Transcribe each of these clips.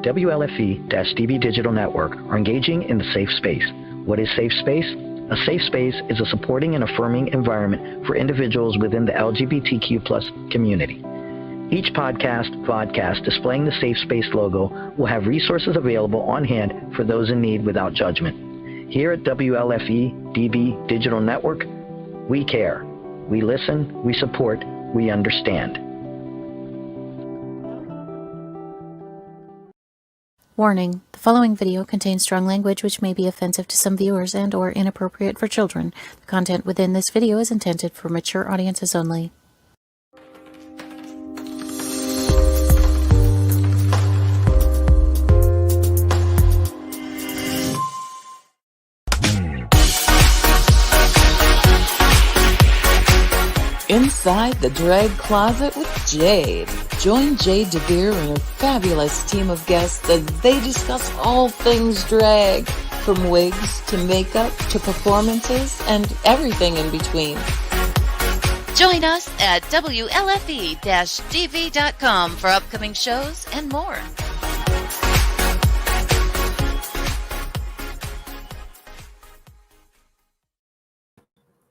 WLFE-DB Digital Network are engaging in the safe space. What is safe space? A safe space is a supporting and affirming environment for individuals within the LGBTQ+ community. Each vodcast displaying the Safe Space logo will have resources available on hand for those in need without judgment. Here at WLFE-DB Digital Network, we care. We listen, we support, we understand. Warning, the following video contains strong language which may be offensive to some viewers and/or inappropriate for children. The content within this video is intended for mature audiences only. Inside the Drag Closet with Jade. Join Jade DeVere and her fabulous team of guests as they discuss all things drag, from wigs to makeup to performances and everything in between. Join us at WLFE-DB.com for upcoming shows and more.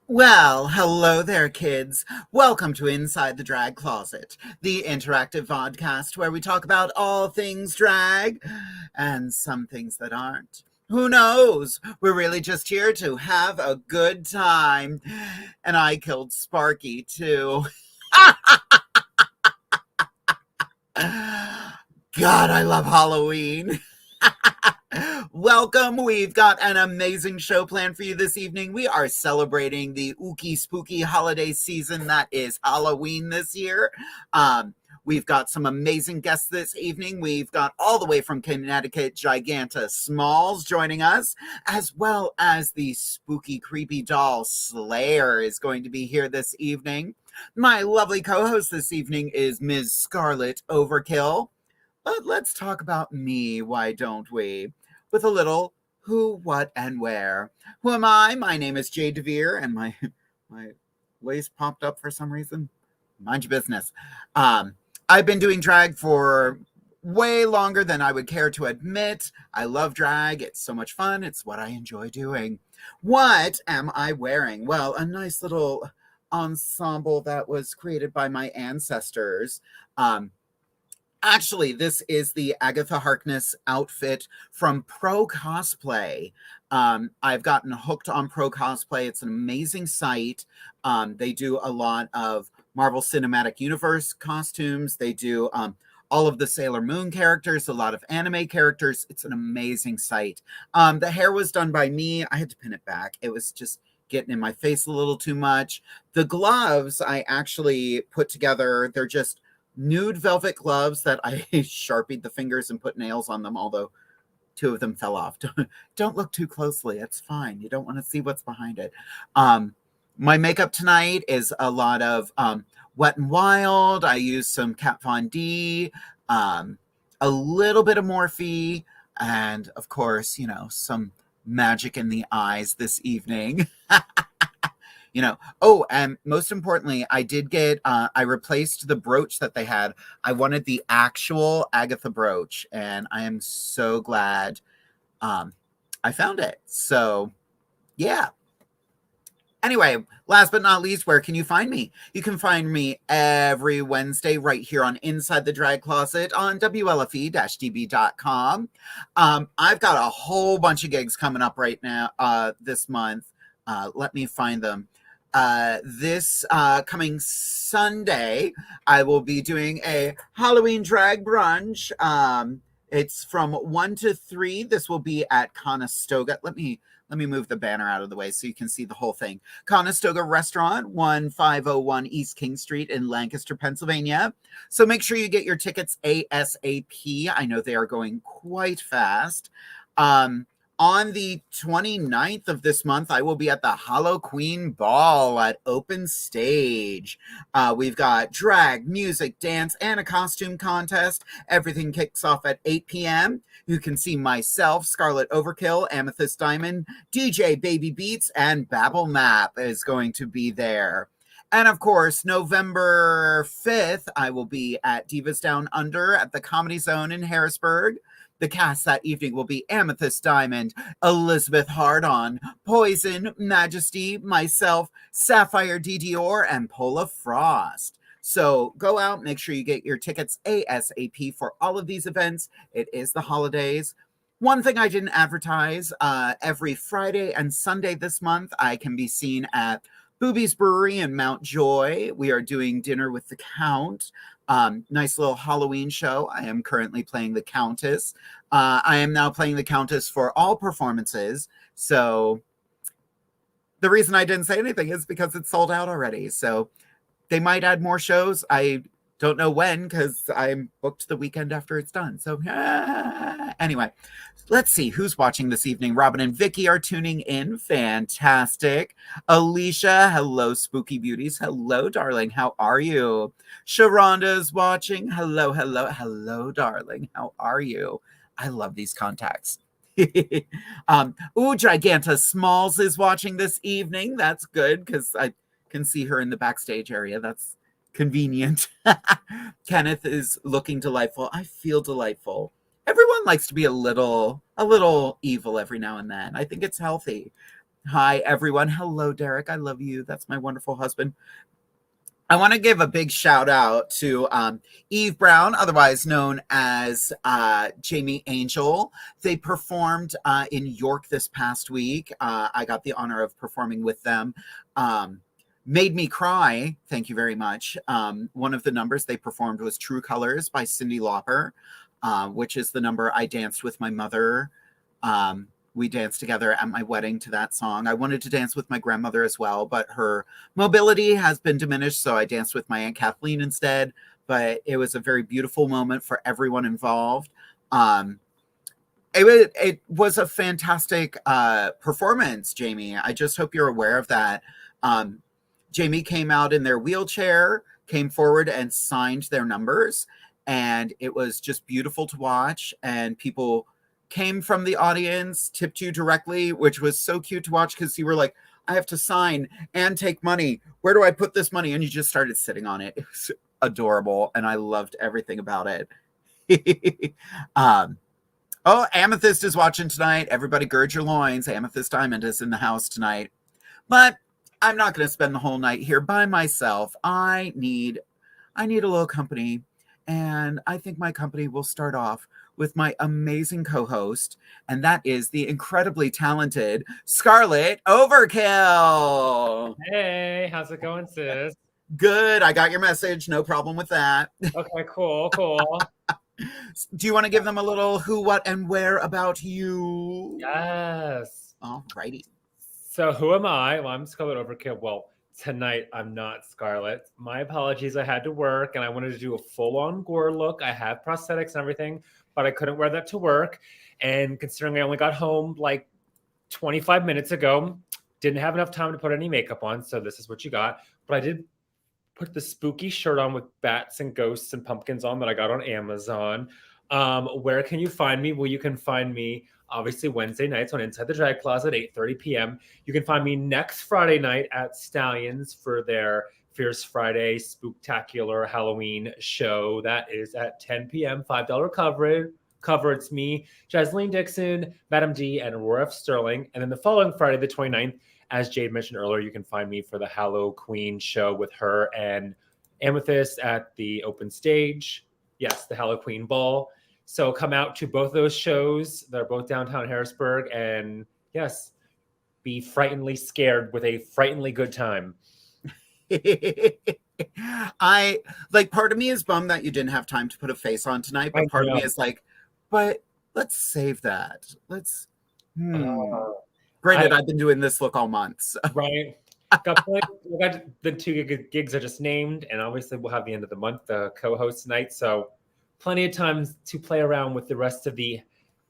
Well, hello there, kids. Welcome to Inside the Drag Closet, the interactive vodcast where we talk about all things drag and some things that aren't. Who knows? We're really just here to have a good time. And I killed Sparky, too. God, I love Halloween. Welcome. We've got an amazing show planned for you this evening. We are celebrating the ooky spooky holiday season that is Halloween this year. We've got some amazing guests this evening. We've got all the way from Connecticut, Giganta Smalls joining us, as well as the spooky, creepy doll SLEIGHER is going to be here this evening. My lovely co-host this evening is Ms. SKARLET OVERKILL. But let's talk about me, why don't we? With a little who, what, and where. Who am I? My name is Jade DeVere, and my lace popped up for some reason. Mind your business. I've been doing drag for way longer than I would care to admit. I love drag. It's so much fun. It's what I enjoy doing. What am I wearing? Well, a nice little ensemble that was created by my ancestors. Actually, this is the Agatha Harkness outfit from Pro Cosplay. I've gotten hooked on Pro Cosplay. It's an amazing site. They do a lot of Marvel Cinematic Universe costumes. They do all of the Sailor Moon characters, a lot of anime characters. It's an amazing site. The hair was done by me. I had to pin it back. It was just getting in my face a little too much. The gloves I actually put together. They're just nude velvet gloves that I sharpied the fingers and put nails on them, although 2 of them fell off. Don't look too closely. It's fine. You don't want to see what's behind it. My makeup tonight is a lot of Wet n Wild. I use some Kat Von D, a little bit of Morphe, and of course, you know, some magic in the eyes this evening. You know, oh, and most importantly, I did get, I replaced the brooch that they had. I wanted the actual Agatha brooch, and I am so glad I found it. So, yeah. Anyway, last but not least, where can you find me? You can find me every Wednesday right here on Inside the Drag Closet on WLFE-DB.com. I've got a whole bunch of gigs coming up right now this month. Let me find them. This coming Sunday, I will be doing a Halloween drag brunch. It's from 1 to 3. This will be at Conestoga. Let me move the banner out of the way so you can see the whole thing. Conestoga Restaurant, 1501 East King Street in Lancaster, Pennsylvania. So make sure you get your tickets ASAP. I know they are going quite fast. On the 29th of this month, I will be at the Hollow Queen Ball at Open Stage. We've got drag, music, dance, and a costume contest. Everything kicks off at 8 p.m. You can see myself, Scarlet Overkill, Amethyst Diamond, DJ Baby Beats, and Babble Map is going to be there. And of course, November 5th, I will be at Divas Down Under at the Comedy Zone in Harrisburg. The cast that evening will be Amethyst Diamond, Elizabeth Hardon, Poison, Majesty, myself, Sapphire D. Dior, and Pola Frost. So go out, make sure you get your tickets ASAP for all of these events. It is the holidays. One thing I didn't advertise, every Friday and Sunday this month, I can be seen at Booby's Brewery in Mount Joy. We are doing Dinner with the Count. Nice little Halloween show. I am currently playing the Countess. I am now playing the Countess for all performances. So the reason I didn't say anything is because it's sold out already. So they might add more shows. I don't know when because I'm booked the weekend after it's done. So anyway, let's see who's watching this evening. Robin and Vicky are tuning in. Fantastic. Alicia, hello, Spooky Beauties. Hello, darling. How are you? Sharonda's watching. Hello, hello, hello, darling. How are you? I love these contacts. Giganta Smalls is watching this evening. That's good because I can see her in the backstage area. That's convenient. Kenneth is looking delightful. I feel delightful. Everyone likes to be a little evil every now and then. I think it's healthy. Hi, everyone. Hello, Derek. I love you. That's my wonderful husband. I want to give a big shout out to Eve Brown, otherwise known as Jamie Angel. They performed in York this past week. I got the honor of performing with them. Made me cry. Thank you very much. One of the numbers they performed was True Colors by Cyndi Lauper, which is the number I danced with my mother. We danced together at my wedding to that song. I wanted to dance with my grandmother as well, but her mobility has been diminished, so I danced with my Aunt Kathleen instead. But it was a very beautiful moment for everyone involved. It was a fantastic performance, Jamie. I just hope you're aware of that. Jamie came out in their wheelchair, came forward and signed their numbers, and it was just beautiful to watch. And people came from the audience, tipped you directly, which was so cute to watch because you were like, I have to sign and take money. Where do I put this money? And you just started sitting on it. It was adorable, and I loved everything about it. Oh, Amethyst is watching tonight. Everybody gird your loins. Amethyst Diamond is in the house tonight. But I'm not going to spend the whole night here by myself. I need a little company, and I think my company will start off with my amazing co-host, and that is the incredibly talented Scarlet Overkill. Hey, how's it going, sis? Good. I got your message. No problem with that. Okay, cool. Do you want to give them a little who, what, and where about you? Yes. All righty. So who am I? Well, I'm Scarlet Overkill. Well, tonight I'm not Scarlet. My apologies. I had to work, and I wanted to do a full-on gore look. I have prosthetics and everything, but I couldn't wear that to work. And considering I only got home like 25 minutes ago, didn't have enough time to put any makeup on, so this is what you got. But I did put the spooky shirt on with bats and ghosts and pumpkins on that I got on Amazon. Where can you find me? Well, you can find me obviously Wednesday nights on Inside the Drag Closet, 8:30 p.m. You can find me next Friday night at Stallions for their Fierce Friday Spooktacular Halloween show. That is at 10 p.m. $5 cover. It's me, Jasleen Dixon, Madam D, and Aurora F. Sterling. And then the following Friday, the 29th, as Jade mentioned earlier, you can find me for the Hallow Queen show with her and Amethyst at the open stage. Yes, the Hallow Queen Ball. So come out to both those shows. They're both downtown Harrisburg. And yes, be frighteningly scared with a frighteningly good time. Part of me is bummed that you didn't have time to put a face on tonight, but part of me is like, but let's save that. Granted, I've been doing this look all month. So. Right. Got the 2 gigs I just named, and obviously we'll have the end of the month, the co-host night. So plenty of time to play around with the rest of the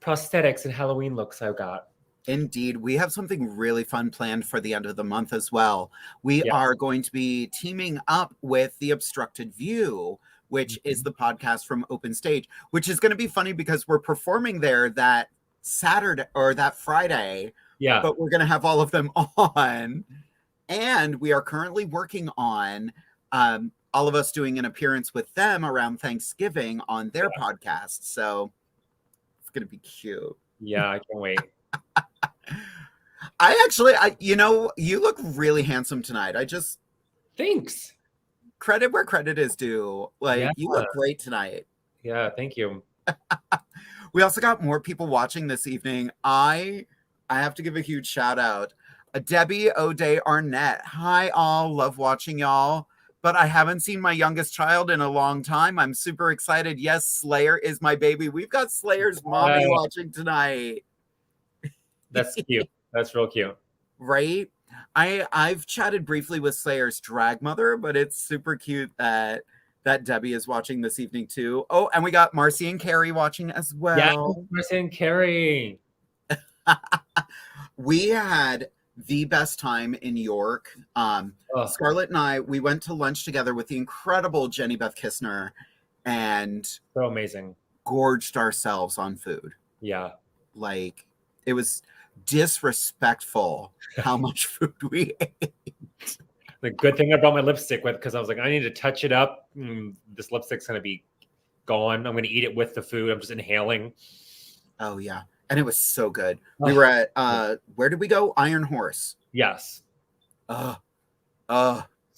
prosthetics and Halloween looks I've got. Indeed. We have something really fun planned for the end of the month as well. We are going to be teaming up with The Obstructed View, which is the podcast from Open Stage, which is going to be funny because we're performing there that Saturday or that Friday. Yeah. But we're going to have all of them on. And we are currently working on all of us doing an appearance with them around Thanksgiving on their podcast. So it's going to be cute. Yeah, I can't wait. You look really handsome tonight. Thanks. Credit where credit is due. You look great tonight. Yeah, thank you. We also got more people watching this evening. I have to give a huge shout out. Debbie O'Day Arnett. Hi, all. Love watching y'all. But I haven't seen my youngest child in a long time. I'm super excited. Yes, Slayer is my baby. We've got Slayer's mommy watching tonight. That's cute. That's real cute. Right? I've chatted briefly with Slayer's drag mother, but it's super cute that Debbie is watching this evening too. Oh, and we got Marcy and Carrie watching as well. Yeah, Marcy and Carrie. We had the best time in York. Scarlett and I, we went to lunch together with the incredible Jenny Beth Kistner and so amazing. Gorged ourselves on food. Yeah. It was disrespectful how much food we ate. The good thing I brought my lipstick with, because I was like, I need to touch it up. This lipstick's going to be gone. I'm going to eat it with the food. I'm just inhaling. Oh, yeah. And it was so good. We were at, where did we go? Iron Horse. Yes. So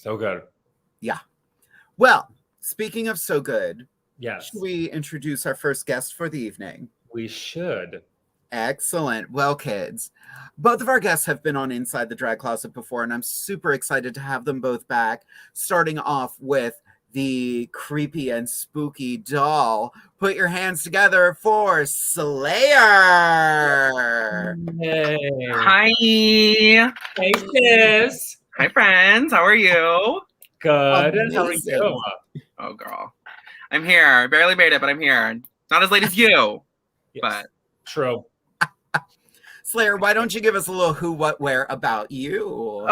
good. Yeah. Well, speaking of so good, yes. Should we introduce our first guest for the evening? We should. Excellent. Well, kids, both of our guests have been on Inside the Drag Closet before, and I'm super excited to have them both back, starting off with the creepy and spooky doll. Put your hands together for Slayer. Hey. Hi. Hey, sis. Hi, friends. How are you? Good. Amazing. How are you? Oh, girl. I'm here. Barely made it, but I'm here. Not as late as you. Yes. But true. Slayer, why don't you give us a little who, what, where about you?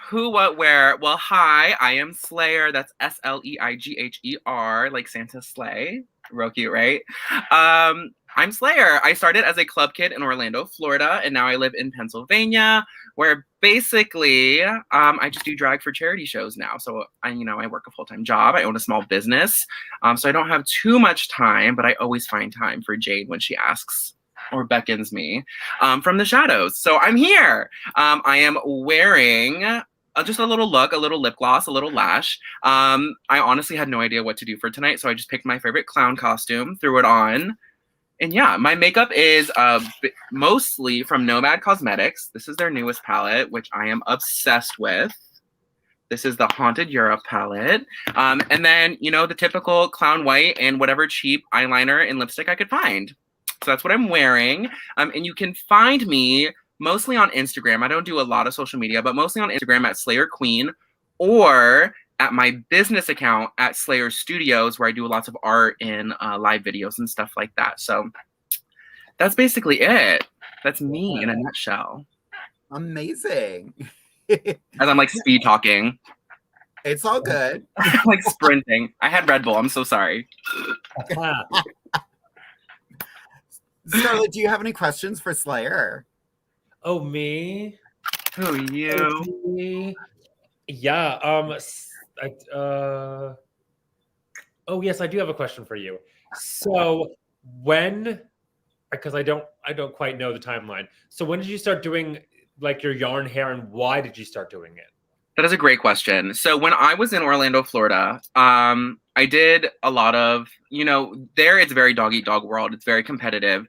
Who, what, where? Well, hi, I am Slayer. That's SLEIGHER, like Santa's sleigh. Real cute, right? I'm Slayer. I started as a club kid in Orlando, Florida, and now I live in Pennsylvania, where basically I just do drag for charity shows now. So I work a full-time job. I own a small business, so I don't have too much time, but I always find time for Jade when she asks or beckons me from the shadows. So I'm here. I am wearing just a little look, a little lip gloss, a little lash. I honestly had no idea what to do for tonight, so I just picked my favorite clown costume, threw it on. And yeah, my makeup is mostly from Nomad Cosmetics. This is their newest palette, which I am obsessed with. This is the Haunted Europe palette. And then, the typical clown white and whatever cheap eyeliner and lipstick I could find. So that's what I'm wearing. And you can find me mostly on Instagram. I don't do a lot of social media, but mostly on Instagram at Slayer Queen, or at my business account at Slayer Studios, where I do lots of art and live videos and stuff like that. So that's basically it. That's me in a nutshell. Amazing. As I'm like speed talking. It's all good. Like sprinting. I had Red Bull. I'm so sorry. Scarlett, do you have any questions for Slayer? Oh, me? Who, you? Me? Yeah. Oh, yes, I do have a question for you. So because I don't quite know the timeline. So when did you start doing like your yarn hair, and why did you start doing it? That is a great question. So when I was in Orlando, Florida, I did a lot of, there it's very dog eat dog world. It's very competitive.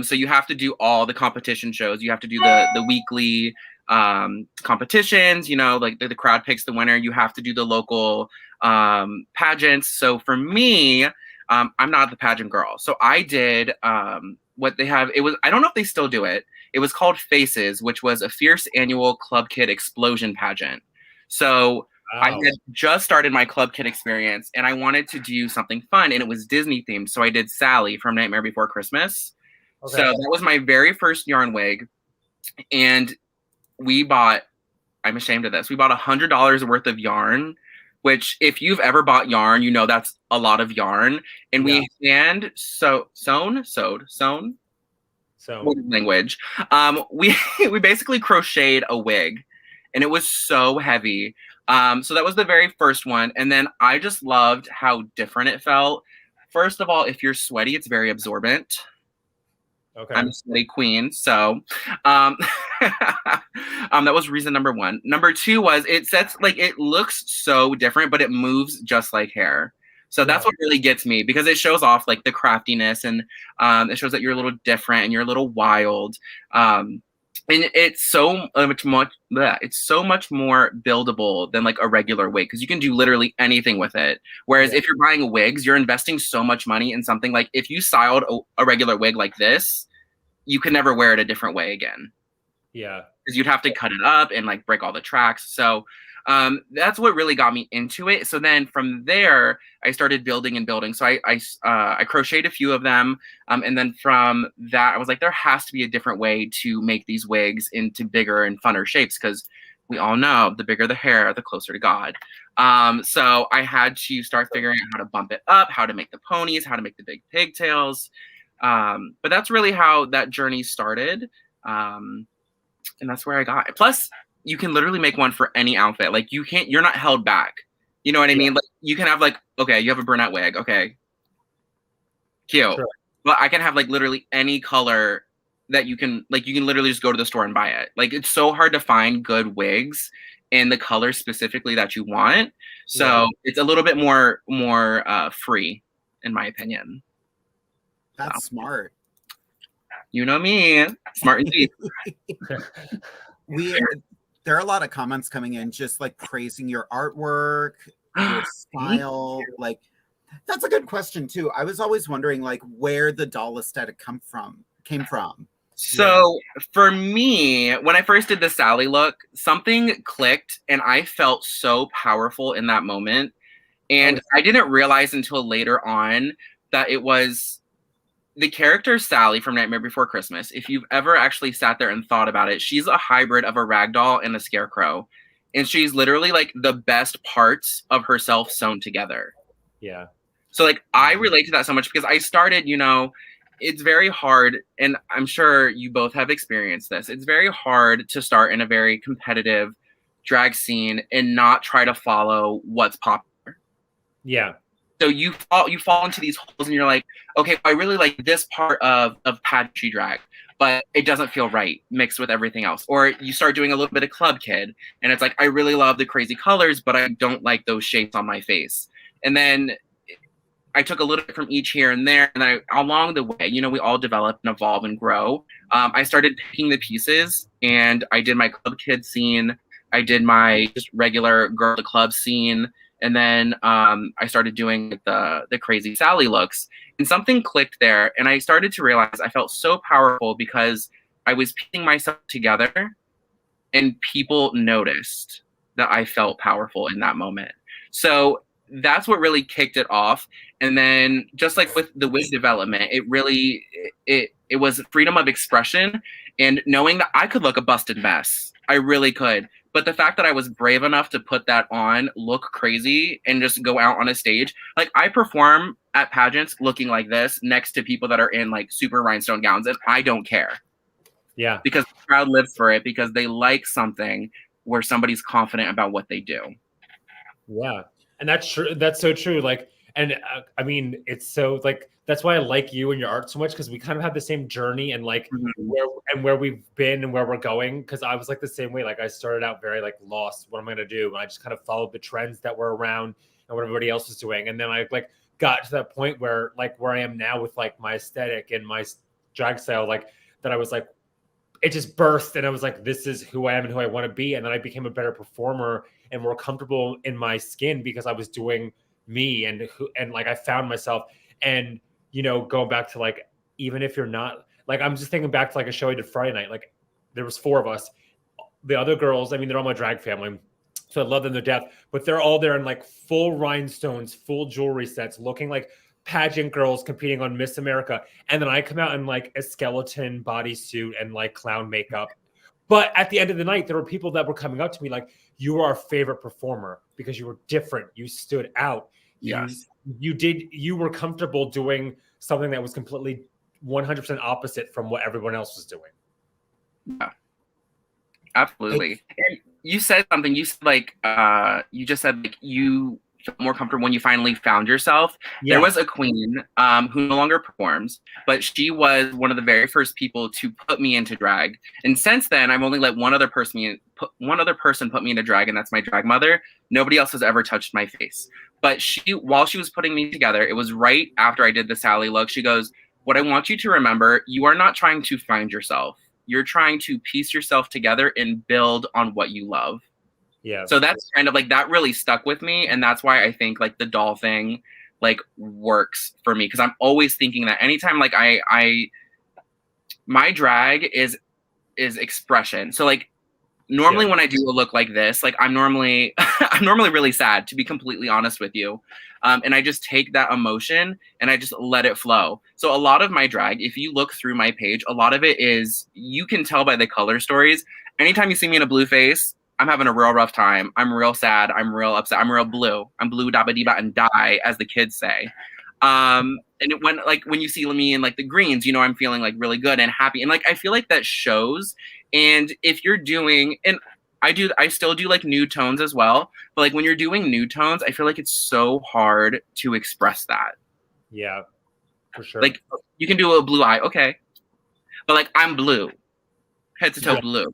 So you have to do all the competition shows. You have to do the weekly competitions, like the crowd picks the winner. You have to do the local pageants. So for me, I'm not the pageant girl. So I did what they have. It was, I don't know if they still do it. It was called Faces, which was a fierce annual Club Kid explosion pageant. So I had just started my Club Kid experience, and I wanted to do something fun, and it was Disney themed. So I did Sally from Nightmare Before Christmas. Okay. So that was my very first yarn wig. And we bought, I'm ashamed of this, we bought $100 worth of yarn, which if you've ever bought yarn, that's a lot of yarn. And we hand sewed language. We basically crocheted a wig. and it was so heavy. So that was the very first one. And then I just loved how different it felt. First of all, if you're sweaty, it's very absorbent. Okay. I'm a sweaty queen. So that was reason number one. Number two was it looks so different, but it moves just like hair. So that's what really gets me, because it shows off like the craftiness, and it shows that you're a little different and you're a little wild. And it's so much more buildable than like a regular wig, because you can do literally anything with it. Whereas if you're buying wigs, you're investing so much money in something. Like if you styled a regular wig like this, you could never wear it a different way again. Yeah. Because you'd have to cut it up and like break all the tracks. So that's what really got me into it. So then from there, I started building and building. So I crocheted a few of them. And then from that, I was like, there has to be a different way to make these wigs into bigger and funner shapes, because we all know the bigger the hair, the closer to God. So I had to start figuring out how to bump it up, how to make the ponies, how to make the big pigtails. But that's really how that journey started. And that's where I got it. Plus, you can literally make one for any outfit. Like you're not held back. You know what I mean? Like you can have like, okay, you have a brunette wig. Okay. Cute. Sure. But I can have like literally any color that you can literally just go to the store and buy it. Like it's so hard to find good wigs in the color specifically that you want. So it's a little bit more free, in my opinion. That's smart. You know me, smart and deep. There are a lot of comments coming in just like praising your artwork, your style. Like that's a good question too. I was always wondering like where the doll aesthetic came from. So for me, when I first did the Sally look, something clicked and I felt so powerful in that moment. And I didn't realize until later on that it was the character Sally from Nightmare Before Christmas. If you've ever actually sat there and thought about it, she's a hybrid of a ragdoll and a scarecrow. And she's literally like the best parts of herself sewn together. Yeah. So like I relate to that so much because I started, it's very hard, and I'm sure you both have experienced this. It's very hard to start in a very competitive drag scene and not try to follow what's popular. Yeah. So you fall into these holes and you're like, okay, I really like this part of pageantry drag, but it doesn't feel right mixed with everything else. Or you start doing a little bit of Club Kid and it's like, I really love the crazy colors, but I don't like those shapes on my face. And then I took a little bit from each here and there. And along the way, we all develop and evolve and grow. I started picking the pieces and I did my Club Kid scene. I did my just regular girl to club scene. And then I started doing the crazy Sally looks, and something clicked there. And I started to realize I felt so powerful because I was piecing myself together and people noticed that I felt powerful in that moment. So that's what really kicked it off. And then just like with the wig development, it really, it was freedom of expression and knowing that I could look a busted mess. I really could. But the fact that I was brave enough to put that on, look crazy, and just go out on a stage. Like, I perform at pageants looking like this next to people that are in, like, super rhinestone gowns, and I don't care. Yeah. Because the crowd lives for it, because they like something where somebody's confident about what they do. Yeah. And that's true. That's so true. Like, and I mean, it's so, like, that's why I like you and your art so much, because we kind of have the same journey and like where we've been and where we're going. Because I was like the same way. Like I started out very like lost. What am I going to do? And I just kind of followed the trends that were around and what everybody else was doing. And then I like got to that point where I am now with like my aesthetic and my drag style, like that I was like, it just burst. And I was like, this is who I am and who I want to be. And then I became a better performer and more comfortable in my skin because I was doing me and like I found myself. And going back to like, even if you're not like, I'm just thinking back to like a show I did Friday night. Like there was 4 of us. The other girls, I mean, they're all my drag family, so I love them to death. But they're all there in like full rhinestones, full jewelry sets, looking like pageant girls competing on Miss America. And then I come out in like a skeleton bodysuit and like clown makeup. But at the end of the night, there were people that were coming up to me like, you were our favorite performer because you were different. You stood out. Yes. You were comfortable doing something that was completely 100% opposite from what everyone else was doing. Yeah, absolutely. you said something. You said like you just said like you felt more comfortable when you finally found yourself. Yeah. There was a queen who no longer performs, but she was one of the very first people to put me into drag. And since then, I've only let one other person put me into drag, and that's my drag mother. Nobody else has ever touched my face. But while she was putting me together, it was right after I did the Sally look. She goes, "What I want you to remember, you are not trying to find yourself. You're trying to piece yourself together and build on what you love." Yeah. So that's kind of like, that really stuck with me. And that's why I think like the doll thing like works for me. Cause I'm always thinking that anytime like my drag is expression. So like normally when I do a look like this, like I'm normally really sad, to be completely honest with you. And I just take that emotion and I just let it flow. So a lot of my drag, if you look through my page, a lot of it is, you can tell by the color stories. Anytime you see me in a blue face, I'm having a real rough time. I'm real sad. I'm real upset. I'm real blue. I'm blue, dabba dee and die, as the kids say. And when you see me in like the greens, you know, I'm feeling like really good and happy. And like, I feel like that shows. And if you're doing, and I still do like nude tones as well. But like when you're doing nude tones, I feel like it's so hard to express that. Yeah, for sure. Like you can do a blue eye. Okay. But like I'm blue, head to toe blue.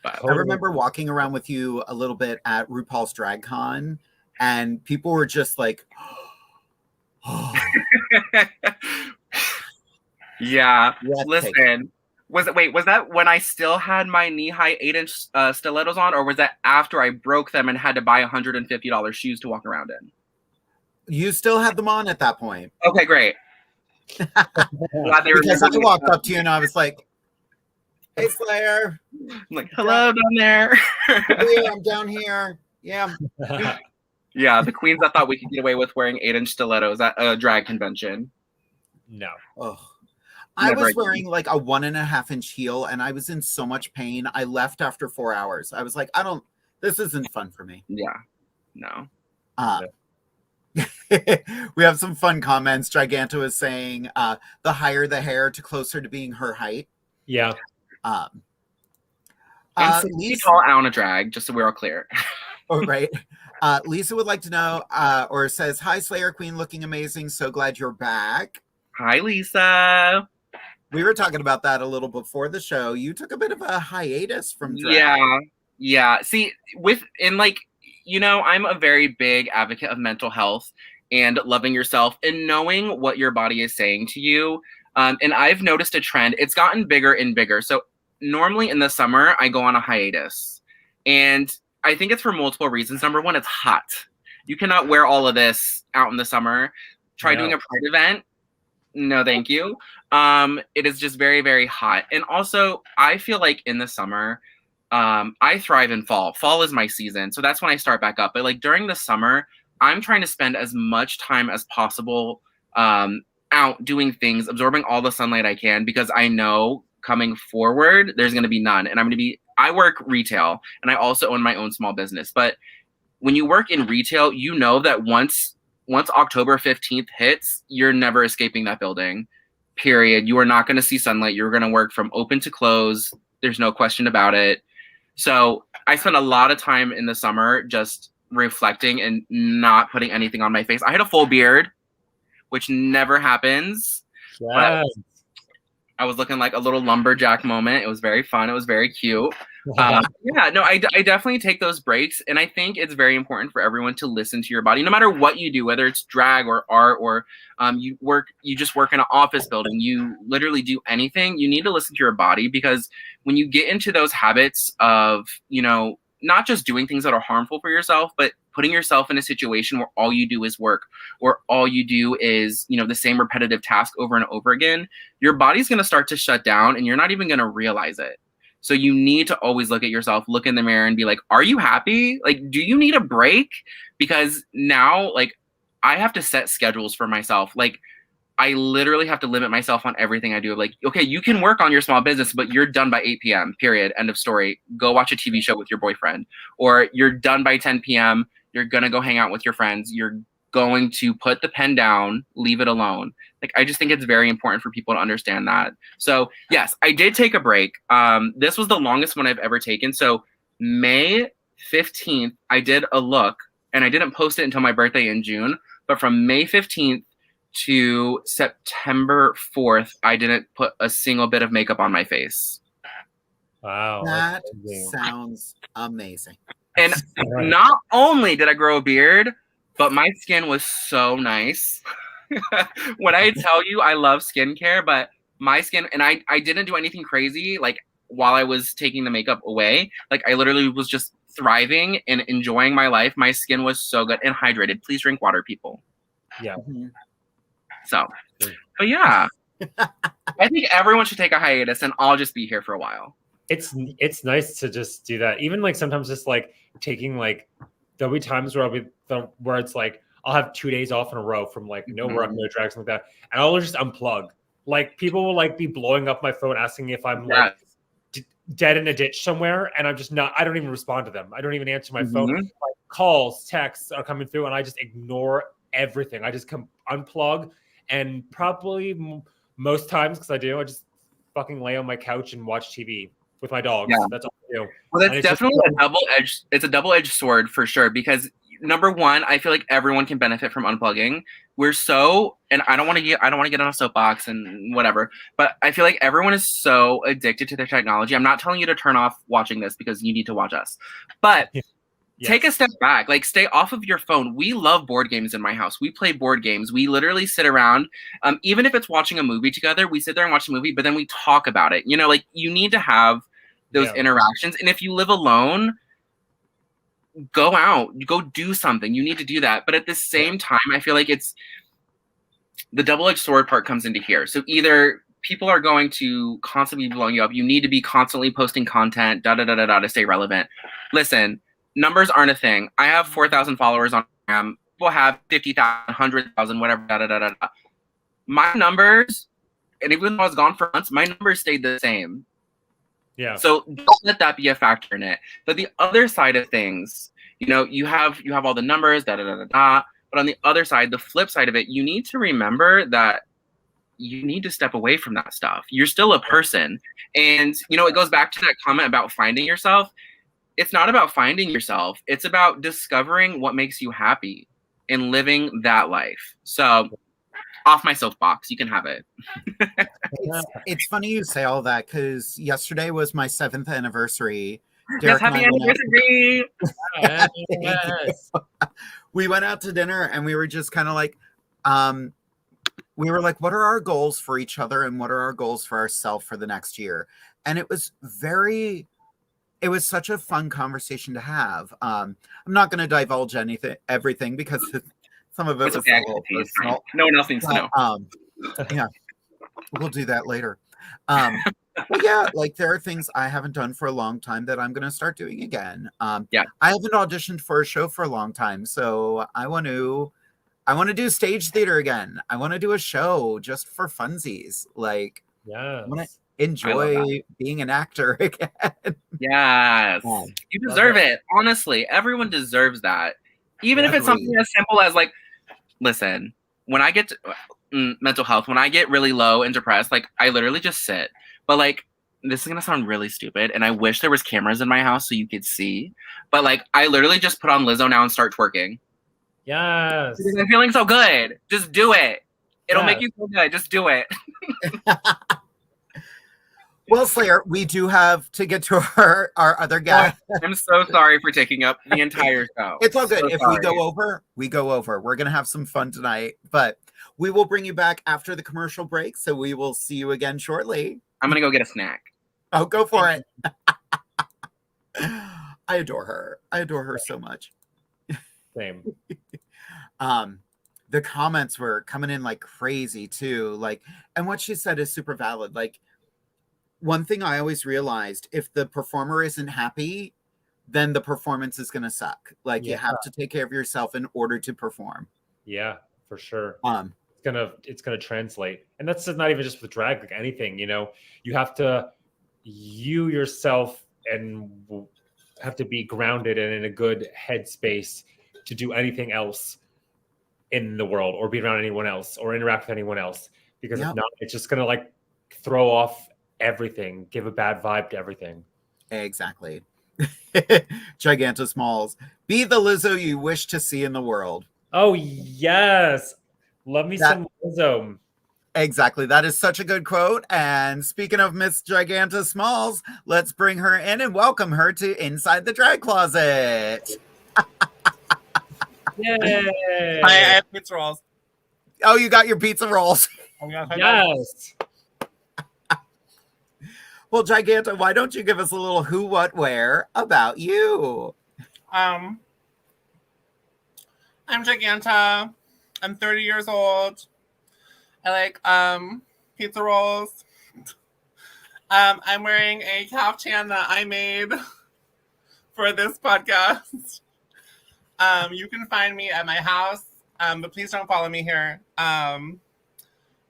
I remember walking around with you a little bit at RuPaul's Drag Con, and people were just like, oh. Yeah. Listen, was that when I still had my knee-high 8-inch stilettos on, or was that after I broke them and had to buy $150 shoes to walk around in? You still had them on at that point. Okay, great. Because I walked up to you and I was like, "Hey, Slayer." I'm like, "Hello down there." Yeah, I'm down here. Yeah. Yeah, the queens that thought we could get away with wearing 8-inch stilettos at a drag convention. No. Oh. I was wearing like a 1.5-inch heel and I was in so much pain. I left after 4 hours. I was like, this isn't fun for me. Yeah. No. We have some fun comments. Giganta is saying the higher the hair to closer to being her height. Yeah. I'm 6 feet tall out on a drag, just so we're all clear. Oh, right. Lisa would like to know, or says, "Hi, Slayer Queen, looking amazing. So glad you're back." Hi, Lisa. We were talking about that a little before the show. You took a bit of a hiatus from drag. Yeah. See, I'm a very big advocate of mental health and loving yourself and knowing what your body is saying to you. And I've noticed a trend. It's gotten bigger and bigger. So normally in the summer, I go on a hiatus. And I think it's for multiple reasons. Number one, it's hot. You cannot wear all of this out in the summer. Try doing a Pride event. No, thank you. It is just very, very hot. And also, I feel like in the summer, I thrive in fall. Fall is my season. So that's when I start back up. But like during the summer, I'm trying to spend as much time as possible out doing things, absorbing all the sunlight I can, because I know coming forward, there's going to be none. And I work retail and I also own my own small business. But when you work in retail, you know that once October 15th hits, you're never escaping that building, period. You are not going to see sunlight. You're going to work from open to close. There's no question about it. So I spent a lot of time in the summer just reflecting and not putting anything on my face. I had a full beard, which never happens. Yes. I was looking like a little lumberjack moment. It was very fun. It was very cute. I definitely take those breaks. And I think it's very important for everyone to listen to your body, no matter what you do, whether it's drag or art or you just work in an office building, you literally do anything. You need to listen to your body, because when you get into those habits of, not just doing things that are harmful for yourself, but putting yourself in a situation where all you do is work, or all you do is, the same repetitive task over and over again, your body's going to start to shut down and you're not even going to realize it. So you need to always look at yourself, look in the mirror and be like, are you happy? Like, do you need a break? Because now, like, I have to set schedules for myself. Like, I literally have to limit myself on everything I do. Like, okay, you can work on your small business, but you're done by 8 p.m., period, end of story. Go watch a TV show with your boyfriend. Or you're done by 10 p.m., you're going to go hang out with your friends. You're going to put the pen down, leave it alone. Like, I just think it's very important for people to understand that. So yes, I did take a break. This was the longest one I've ever taken. So May 15th, I did a look, and I didn't post it until my birthday in June, but from May 15th to September 4th, I didn't put a single bit of makeup on my face. Wow. That sounds amazing. And not only did I grow a beard, but my skin was so nice. When I tell you I love skincare, but my skin, and I didn't do anything crazy, like, while I was taking the makeup away. Like, I literally was just thriving and enjoying my life. My skin was so good and hydrated. Please drink water, people. Yeah. So, but yeah. I think everyone should take a hiatus, and I'll just be here for a while. It's nice to just do that. Even like sometimes just like taking, like, there'll be times where it's like I'll have 2 days off in a row from like no work, no drag, something like that, and I'll just unplug. Like, people will like be blowing up my phone asking if I'm like dead in a ditch somewhere, and I'm just not. I don't even respond to them. I don't even answer my phone. Like, calls, texts are coming through, and I just ignore everything. I just unplug, and probably most times, because I just fucking lay on my couch and watch TV with my dogs. Yeah. That's all I do. Well, that's definitely a double-edged. It's a double-edged sword for sure, because number one, I feel like everyone can benefit from unplugging. We're so, and I don't want to get on a soapbox and whatever, but I feel like everyone is so addicted to their technology. I'm not telling you to turn off watching this because you need to watch us, but take a step back. Like, stay off of your phone. We love board games in my house. We play board games. We literally sit around, even if it's watching a movie together, we sit there and watch a movie, but then we talk about it. You know, like, you need to have those interactions. And if you live alone, go out, go do something. You need to do that. But at the same time, I feel like it's the double-edged sword part comes into here. So either people are going to constantly be blowing you up. You need to be constantly posting content, to stay relevant. Listen, numbers aren't a thing. I have 4,000 followers on Instagram. People have 50,000, 100,000, whatever, My numbers, and even though I was gone for months, my numbers stayed the same. Yeah. So don't let that be a factor in it. But the other side of things, you know, you have all the numbers, but on the other side, the flip side of it, you need to remember that you need to step away from that stuff. You're still a person. And, you know, it goes back to that comment about finding yourself. It's not about finding yourself. It's about discovering what makes you happy and living that life. So off my soapbox, you can have it. It's funny you say all that, because yesterday was my 7th anniversary. Yes, happy anniversary! Yes. We went out to dinner, and we were just kind of like, what are our goals for each other, and what are our goals for ourselves for the next year? And it was such a fun conversation to have. I'm not going to divulge everything, because some of it was a little personal. No one else needs to know. Yeah, we'll do that later. But yeah, like, there are things I haven't done for a long time that I'm going to start doing again. I haven't auditioned for a show for a long time, so I want to do stage theater again. I want to do a show just for funsies. Like, I want to enjoy being an actor again. Yes, you deserve it. Honestly, everyone deserves that. Even if it's something as simple as, like, listen, when I get to mental health, when I get really low and depressed, like, I literally just sit. But, like, this is going to sound really stupid, and I wish there was cameras in my house so you could see. But, like, I literally just put on Lizzo now and start twerking. Yes. Because I'm feeling so good. Just do it. It'll make you feel good. Just do it. Well, Slayer, we do have to get to our other guest. I'm so sorry for taking up the entire show. It's all good. If we go over, we go over. We're going to have some fun tonight, but we will bring you back after the commercial break, so we will see you again shortly. I'm going to go get a snack. Oh, go for it. I adore her. I adore her so much. Same. The comments were coming in like crazy too. Like, and what she said is super valid. Like, one thing I always realized, if the performer isn't happy, then the performance is going to suck. Like, you have to take care of yourself in order to perform. Yeah, for sure. It's gonna translate. And that's not even just with drag, like anything, you know, you have to, you yourself and have to be grounded and in a good headspace to do anything else. in the world or be around anyone else or interact with anyone else, because Yep. if not, it's just gonna like throw off everything, give a bad vibe to everything. Exactly. Giganta Smalls. Be the Lizzo you wish to see in the world. Oh yes, love me some Lizzo. Exactly. That is such a good quote. And speaking of Miss Giganta Smalls, let's bring her in and welcome her to Inside the Drag Closet. Yay! I have pizza rolls. Oh, you got your pizza rolls. Yes. Well, Giganta, why don't you give us a little who, what, where about you? I'm Giganta. I'm 30 years old. I like pizza rolls. I'm wearing a caftan that I made for this podcast. You can find me at my house, but please don't follow me here.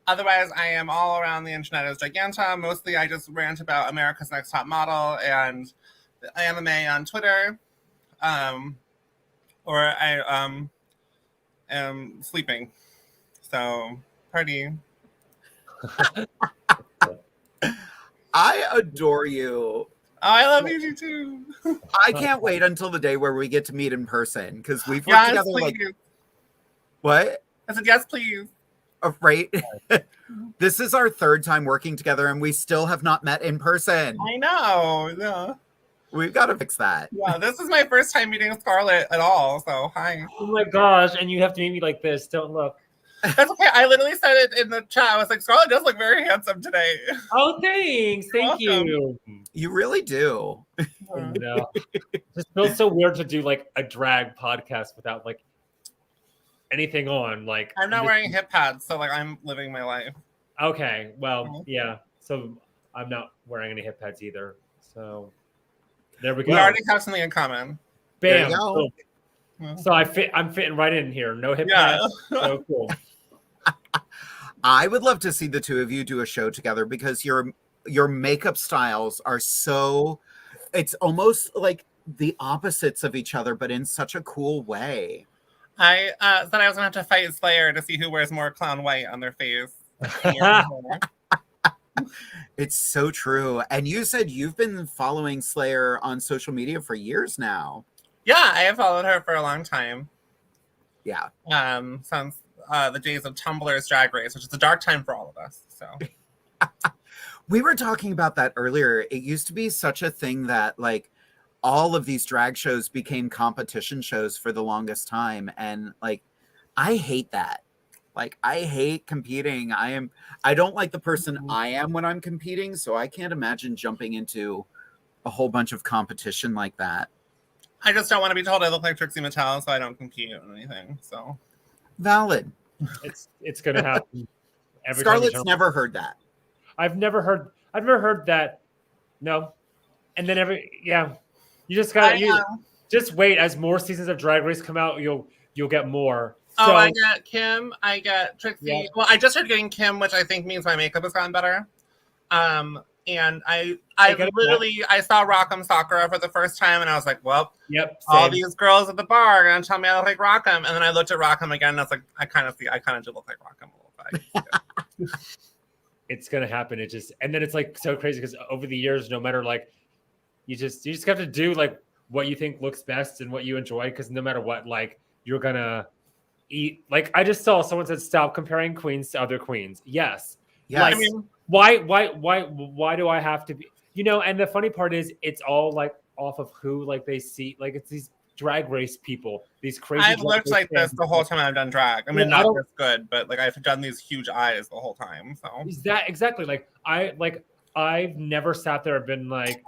Otherwise, I am all around the internet as Giganta. Mostly, I just rant about America's Next Top Model and the anime on Twitter. Or I am sleeping. So, party. I adore you. Oh, I love you too. I can't wait until the day where we get to meet in person because we've worked Yes, together please. like what? I said, yes, please. Right? This is our third time working together and we still have not met in person. I know. Yeah. We've got to fix that. Yeah, this is my first time meeting Scarlett at all. So, hi. Oh my gosh, and you have to meet me like this. Don't look. That's okay. I literally said it in the chat. I was like, Scarlett does look very handsome today. Oh, thanks. Thank you. You really do. No. It just feels so weird to do like a drag podcast without like anything on. Like I'm not wearing hip pads, so like I'm living my life. Okay, well, yeah. So I'm not wearing any hip pads either. So there we go. We already have something in common. Bam. There you go. So I'm fitting right in here. No hip Yeah. pads. So cool. I would love to see the two of you do a show together because your makeup styles are so, it's almost like the opposites of each other, but in such a cool way. I said I was gonna have to fight Slayer to see who wears more clown white on their face. It's so true. And you said you've been following Slayer on social media for years now. Yeah, I have followed her for a long time. Yeah. Since the days of Tumblr's Drag Race, which is a dark time for all of us. So We were talking about that earlier. It used to be such a thing that like all of these drag shows became competition shows for the longest time. And like, I hate that. Like, I hate competing. I don't like the person I am when I'm competing. So I can't imagine jumping into a whole bunch of competition like that. I just don't want to be told I look like Trixie Mattel, so I don't compete in anything. So Valid. It's gonna happen. Every time you Scarlett's jump. never heard that. I've never heard that. No. And then you just gotta just wait. As more seasons of Drag Race come out, you'll get more. Oh, I get Kim. I get Trixie. Yeah. Well, I just started getting Kim, which I think means my makeup has gotten better. And I saw Rock'em Sakura for the first time, and I was like, well, yep, all same. these girls at the bar are gonna tell me I look like Rock'em. And then I looked at Rock'em again, and I was like, I kind of do look like Rock'em a little bit. It's gonna happen. And then it's like so crazy because over the years, no matter like, you just have to do like what you think looks best and what you enjoy, because no matter what, like you're gonna eat. Like I just saw someone said, stop comparing queens to other queens. Yes. Yes. Like, I mean, why do I have to be? You know, and the funny part is, it's all like off of who like they see. Like it's these Drag Race people, these crazy. I've looked Race like this fans. the whole time I've done drag. I mean, Yeah, not this good, but like I've done these huge eyes the whole time. So Is that exactly like I've never sat there and been like,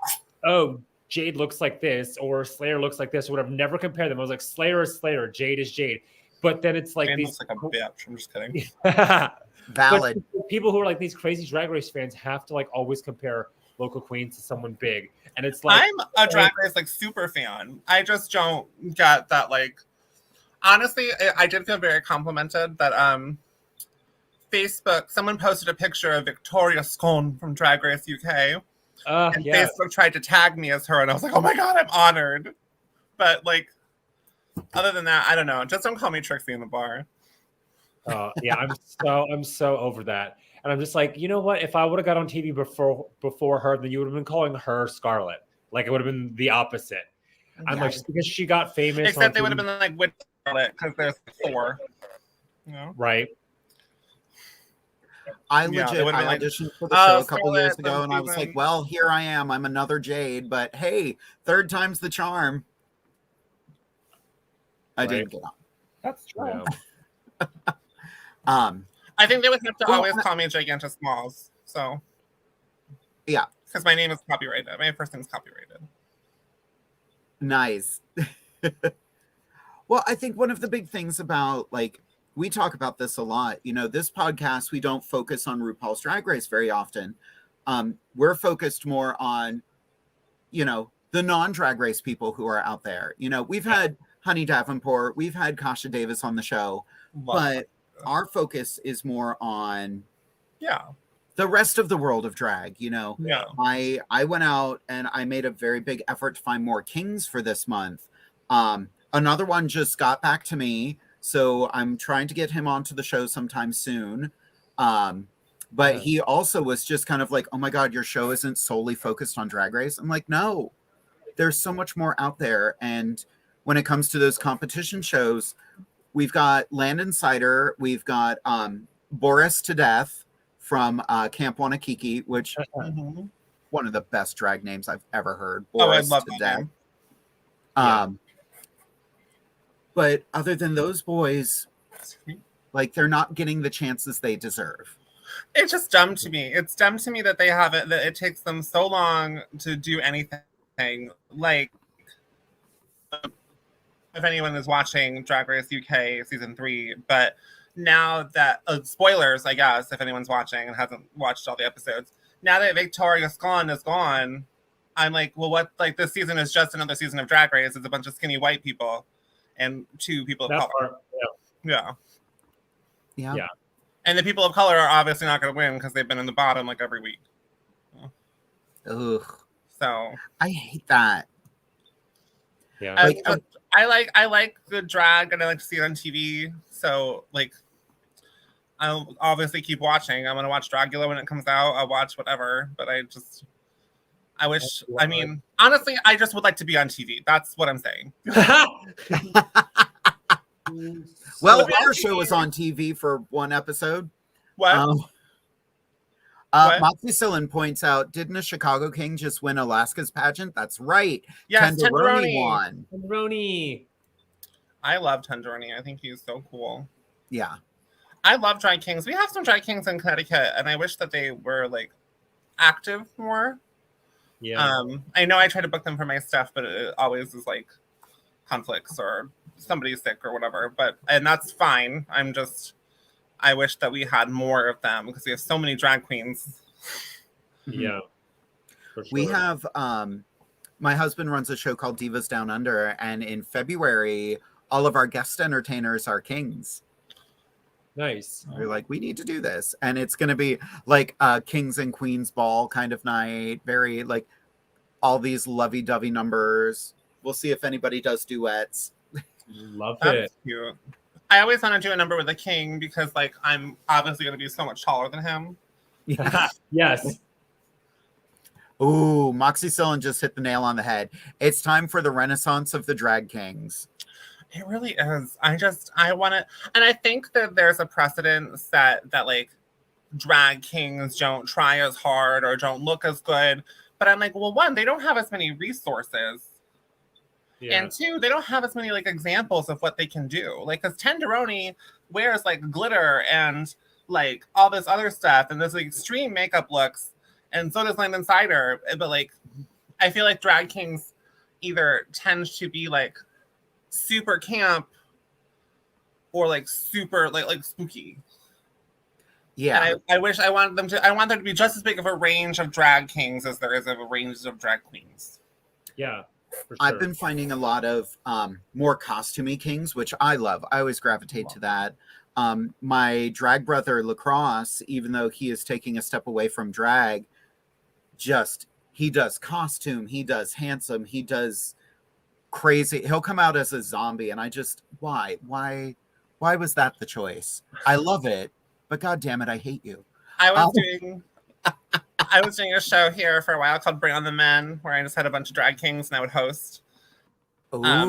oh, Jade looks like this or Slayer looks like this or whatever. Never compare them. I was like, Slayer is Slayer, Jade is Jade. But then it's like Jane these looks like a bitch. I'm just kidding. Valid. But people who are like these crazy Drag Race fans have to like always compare local queens to someone big, and it's like I'm a Drag Race like super fan. I just don't get that. Like, honestly, I did feel very complimented that Facebook, someone posted a picture of Victoria Scone from Drag Race UK, and yeah. Facebook tried to tag me as her, and I was like, oh my god, I'm honored. But like, other than that, I don't know. Just don't call me Trixie in the bar. Yeah, I'm so over that. And I'm just like, you know what? If I would have got on TV before her, then you would have been calling her Scarlet. Like it would have been the opposite. I'm like, just because she got famous, except they would have been like with Scarlet because there's 4. You know? Right. I auditioned for the show a couple years ago, and I was like, well, here I am. I'm another Jade, but hey, third time's the charm. I didn't get on. That's true. Yeah. I think they would have to always call me Giganta Smalls. So yeah, because my name is copyrighted. My first name is copyrighted. Nice. Well, I think one of the big things about, like, we talk about this a lot. You know, this podcast, we don't focus on RuPaul's Drag Race very often. We're focused more on, you know, the non-Drag Race people who are out there. You know, we've had Honey Davenport, we've had Kasha Davis on the show, but our focus is more on the rest of the world of drag. You know, I went out and I made a very big effort to find more kings for this month. Another one just got back to me, so I'm trying to get him onto the show sometime soon. But he also was just kind of like, oh my God, your show isn't solely focused on Drag Race. I'm like, no, there's so much more out there. And when it comes to those competition shows, we've got Land Insider, we've got Boris to Death from Camp Wanakiki, which one of the best drag names I've ever heard. Boris I love to that Death. name. But other than those boys, like, they're not getting the chances they deserve. It's just dumb to me. It's dumb to me that they haven't, that it takes them so long to do anything. Like, if anyone is watching Drag Race UK season 3, but now that spoilers, I guess, if anyone's watching and hasn't watched all the episodes, now that Victoria Scone is gone, I'm like, well, what? Like, this season is just another season of Drag Race. It's a bunch of skinny white people and 2 people of color. Yeah. And the people of color are obviously not going to win because they've been in the bottom like every week. Ugh. So I hate that. Yeah. I like good drag and I like to see it on TV. So, like, I'll obviously keep watching. I'm going to watch Dragula when it comes out. I'll watch whatever. But I wish, I mean, honestly, I just would like to be on TV. That's what I'm saying. Well, our show was on TV for one episode. What? Moxie Sillin points out, didn't a Chicago King just win Alaska's pageant? That's right. Yes, Tenderoni won. Tenderoni. I love Tenderoni. I think he's so cool. Yeah. I love drag kings. We have some drag kings in Connecticut, and I wish that they were, like, active more. Yeah. I know I try to book them for my stuff, but it always is, like, conflicts or somebody's sick or whatever. And that's fine. I wish that we had more of them because we have so many drag queens. Yeah. For sure. We have, my husband runs a show called Divas Down Under, and in February, all of our guest entertainers are kings. Nice. We're like, we need to do this. And it's going to be like a Kings and Queens ball kind of night. Very, like, all these lovey-dovey numbers. We'll see if anybody does duets. Love That's it. cute. I always want to do a number with a king because, like, I'm obviously going to be so much taller than him. Yes. Ooh, Moxie Sillin just hit the nail on the head. It's time for the renaissance of the drag kings. It really is. I want to, and I think that there's a precedent set that, like, drag kings don't try as hard or don't look as good. But I'm like, well, 1, they don't have as many resources. Yeah. And 2, they don't have as many, like, examples of what they can do. Like, because Tenderoni wears, like, glitter and, like, all this other stuff and this, like, extreme makeup looks. And so does Land Insider. But, like, I feel like drag kings either tend to be, like, super camp or, like, super, like spooky. Yeah. And I want there to be just as big of a range of drag kings as there is of a range of drag queens. Yeah. For sure. I've been finding a lot of more costumey kings, which I love. I always gravitate to that. My drag brother Lacrosse, even though he is taking a step away from drag, he does costume, he does handsome, he does crazy. He'll come out as a zombie, and I just why Why was that the choice? I love it, but God damn it, I hate you. I was doing a show here for a while called Bring on the Men, where I just had a bunch of drag kings and I would host. My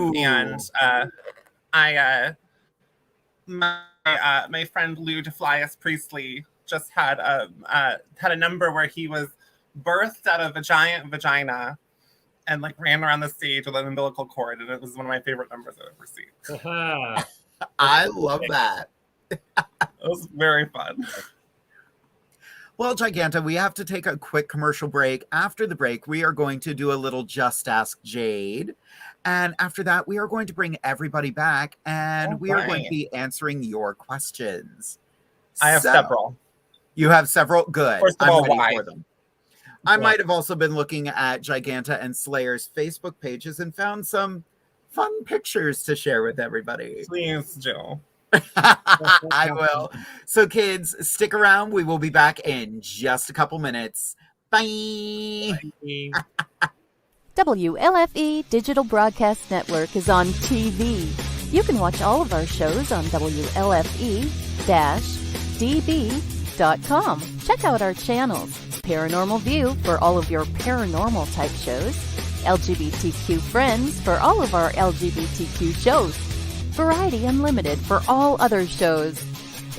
friend Lou DeFlias Priestley just had a number where he was birthed out of a giant vagina and like ran around the stage with an umbilical cord, and it was one of my favorite numbers I've ever seen. I love that. It was very fun. Well, Giganta, we have to take a quick commercial break. After the break, we are going to do a little Just Ask Jade. And after that, we are going to bring everybody back, and we are going to be answering your questions. I have several. You have several? Good. First of all, why? For them. I might have also been looking at Giganta and Slayer's Facebook pages and found some fun pictures to share with everybody. Please do. I will. So, kids, stick around. We will be back in just a couple minutes. Bye. WLFE Digital Broadcast Network is on TV. You can watch all of our shows on WLFE-DB.com. Check out our channels. Paranormal View for all of your paranormal type shows. LGBTQ Friends for all of our LGBTQ shows. Variety Unlimited for all other shows.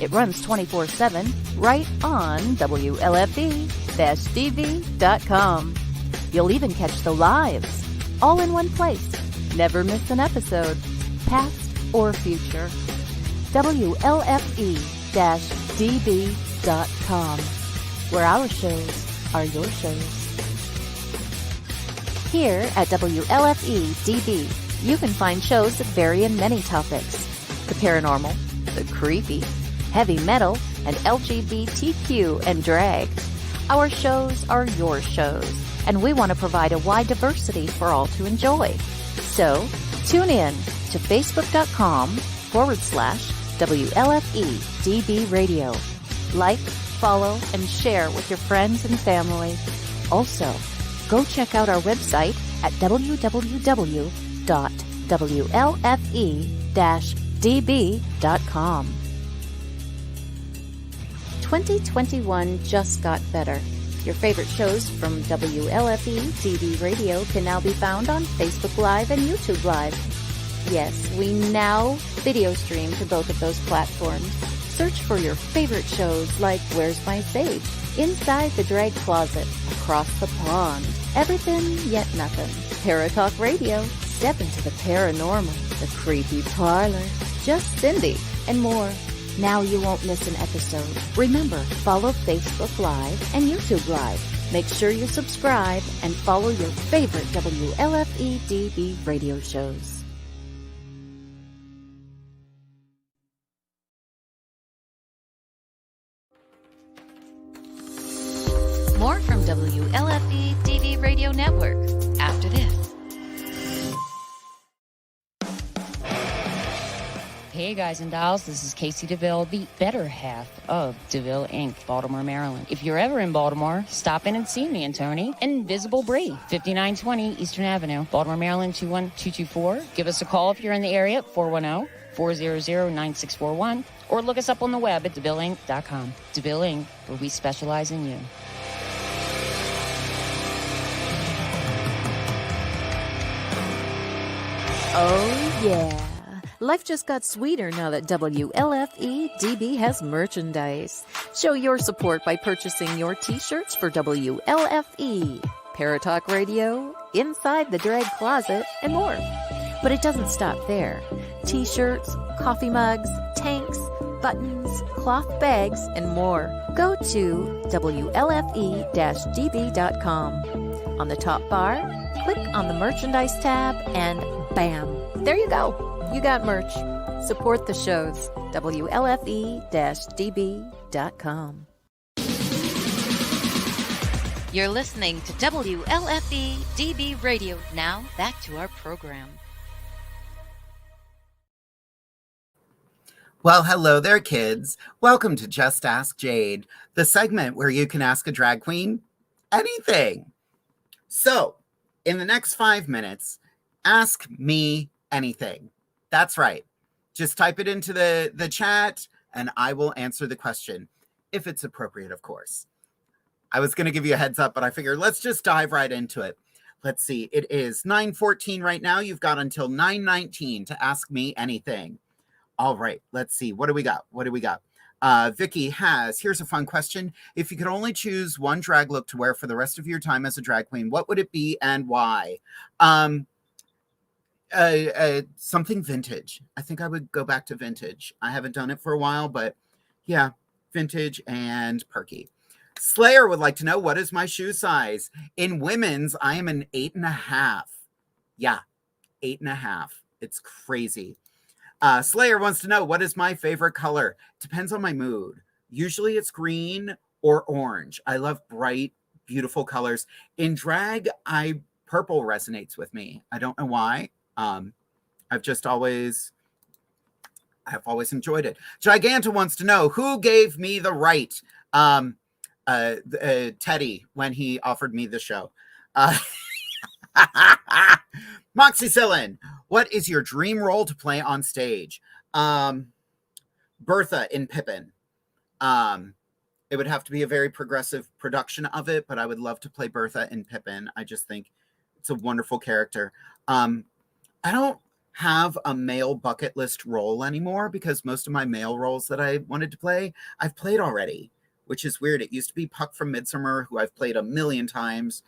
It runs 24/7 right on WLFE-DB.com. You'll even catch the lives, all in one place. Never miss an episode, past or future. WLFE-DB.com, where our shows are your shows. Here at WLFE-DB, you can find shows that vary in many topics. The paranormal, the creepy, heavy metal, and LGBTQ and drag. Our shows are your shows, and we want to provide a wide diversity for all to enjoy. So, tune in to Facebook.com/WLFEDB Radio. Like, follow, and share with your friends and family. Also, go check out our website at www.WLFE-DB.com. 2021 just got better. Your favorite shows from WLFE-DB Radio can now be found on Facebook Live and YouTube Live. Yes, we now video stream to both of those platforms. Search for your favorite shows like Where's My Sage, Inside the Drag Closet, Across the Pond, Everything Yet Nothing, Paratalk Radio, Step into the Paranormal, The Creepy Parlor, Just Cindy, and more. Now you won't miss an episode. Remember, follow Facebook Live and YouTube Live. Make sure you subscribe and follow your favorite WLFE-DB radio shows. More from WLFE-DB Radio Network after this. Hey guys and dolls, this is Casey DeVille, the better half of DeVille Inc., Baltimore, Maryland. If you're ever in Baltimore, stop in and see me and Tony. Invisible Brie, 5920 Eastern Avenue, Baltimore, Maryland, 21224. Give us a call if you're in the area at 410-400-9641, or look us up on the web at DeVilleInc.com. DeVille Inc., where we specialize in you. Oh yeah. Life just got sweeter now that WLFE-DB has merchandise. Show your support by purchasing your t-shirts for WLFE, Paratalk Radio, Inside the Drag Closet, and more. But it doesn't stop there. T-shirts, coffee mugs, tanks, buttons, cloth bags, and more. Go to WLFE-DB.com. On the top bar, click on the merchandise tab, and bam, there you go. You got merch. Support the shows. WLFE-DB.com. You're listening to WLFE-DB Radio. Now, back to our program. Well, hello there, kids. Welcome to Just Ask Jade, the segment where you can ask a drag queen anything. So, in the next 5 minutes, ask me anything. That's right. Just type it into the chat and I will answer the question if it's appropriate, of course. I was going to give you a heads up, but I figured let's just dive right into it. Let's see. It is 9:14 right now. You've got until 9:19 to ask me anything. All right. Let's see. What do we got? Vicky has, here's a fun question. If you could only choose one drag look to wear for the rest of your time as a drag queen, what would it be and why? Something vintage. I think I would go back to vintage. I haven't done it for a while, but yeah, vintage and perky. Slayer would like to know, what is my shoe size? In women's, I am an 8.5. Yeah, 8.5. It's crazy. Slayer wants to know, what is my favorite color? Depends on my mood. Usually it's green or orange. I love bright, beautiful colors. In drag, purple resonates with me. I don't know why. I've always enjoyed it. Giganta wants to know, who gave me the right? Teddy, when he offered me the show. Moxie Sillin, what is your dream role to play on stage? Bertha in Pippin. It would have to be a very progressive production of it, but I would love to play Bertha in Pippin. I just think it's a wonderful character. I don't have a male bucket list role anymore because most of my male roles that I wanted to play, I've played already, which is weird. It used to be Puck from Midsummer, who I've played a million times.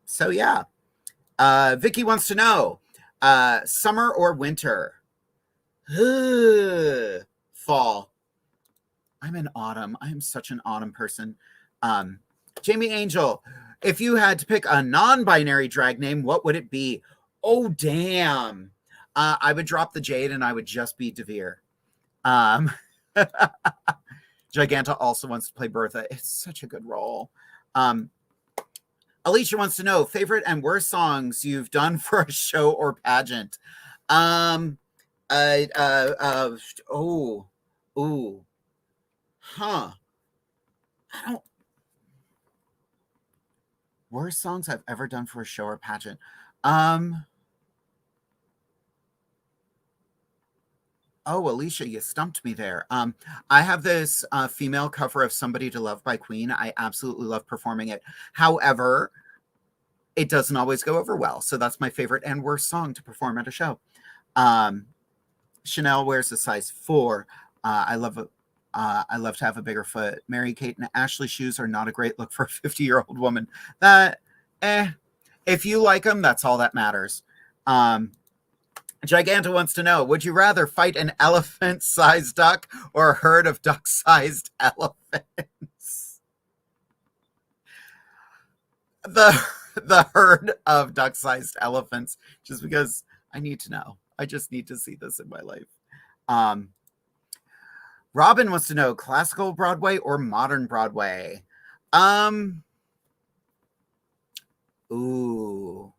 So yeah. Vicky wants to know, summer or winter? Fall. I'm in autumn. I am such an autumn person. Jamie Angel, if you had to pick a non-binary drag name, what would it be? Oh, damn. I would drop the Jade and I would just be DeVere. Giganta also wants to play Bertha. It's such a good role. Alicia wants to know, favorite and worst songs you've done for a show or pageant. Worst songs I've ever done for a show or pageant. Oh, Alicia, you stumped me there. I have this female cover of Somebody to Love by Queen. I absolutely love performing it. However, it doesn't always go over well. So that's my favorite and worst song to perform at a show. Chanel wears a size 4. I love to have a bigger foot. Mary Kate and Ashley shoes are not a great look for a 50-year-old woman. If you like them, that's all that matters. Giganta wants to know, would you rather fight an elephant-sized duck or a herd of duck-sized elephants? The herd of duck-sized elephants, just because I need to know. I just need to see this in my life. Robin wants to know, classical Broadway or modern Broadway? Ooh.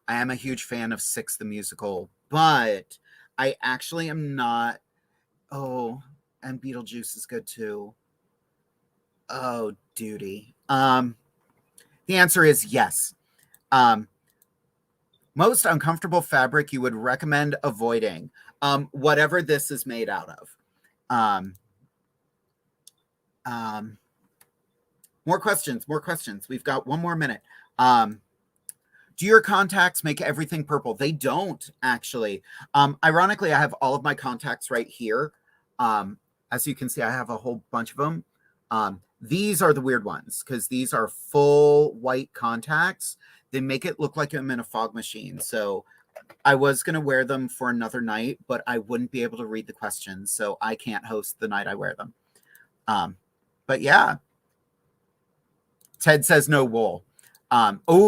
I am a huge fan of Six the Musical, but I actually am not. Oh, and Beetlejuice is good too. Oh, duty. The answer is yes. Most uncomfortable fabric you would recommend avoiding. Whatever this is made out of. More questions. We've got one more minute. Do your contacts make everything purple? They don't, actually. Ironically, I have all of my contacts right here. As you can see, I have a whole bunch of them. These are the weird ones because these are full white contacts. They make it look like I'm in a fog machine. So I was going to wear them for another night, but I wouldn't be able to read the questions. So I can't host the night I wear them. But yeah. Ted says no wool.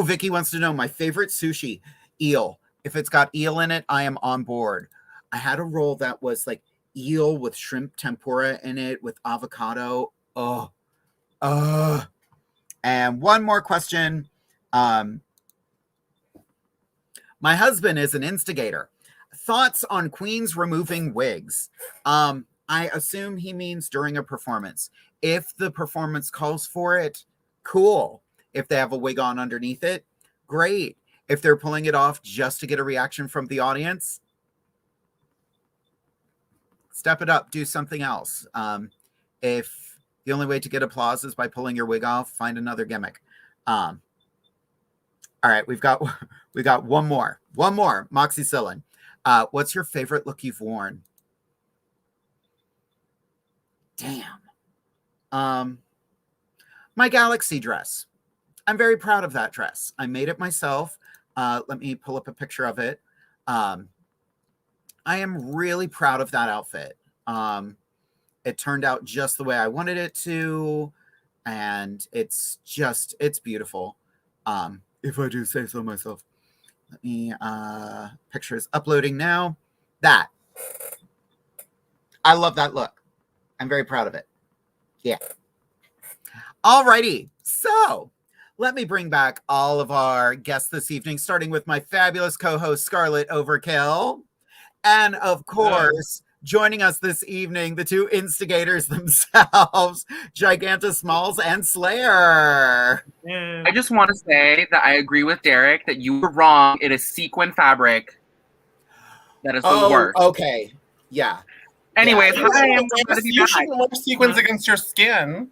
Vicky wants to know my favorite sushi, eel. If it's got eel in it, I am on board. I had a roll that was like eel with shrimp tempura in it with avocado. And one more question. My husband is an instigator. Thoughts on queens removing wigs? I assume he means during a performance. If the performance calls for it, cool. If they have a wig on underneath it, great. if they're pulling it off just to get a reaction from the audience, step it up, do something else. If the only way to get applause is by pulling your wig off, find another gimmick. All right, we've got one more. Moxie Sillin. What's your favorite look you've worn? Damn. My Galaxy dress. I'm very proud of that dress. I made it myself. Let me pull up a picture of it. I am really proud of that outfit. It turned out just the way I wanted it to, and it's beautiful. If I do say so myself. Let me, pictures uploading now. That. I love that look. I'm very proud of it. Yeah. Alrighty. So let me bring back all of our guests this evening, starting with my fabulous co-host, Scarlet Overkill. And of course, joining us this evening, the two instigators themselves, Giganta Smalls and Slayer. I just want to say that I agree with Derek that you were wrong. It is sequin fabric. That is the worst. Okay. Yeah. Anyways, yeah. hi. You shouldn't wear sequins against your skin.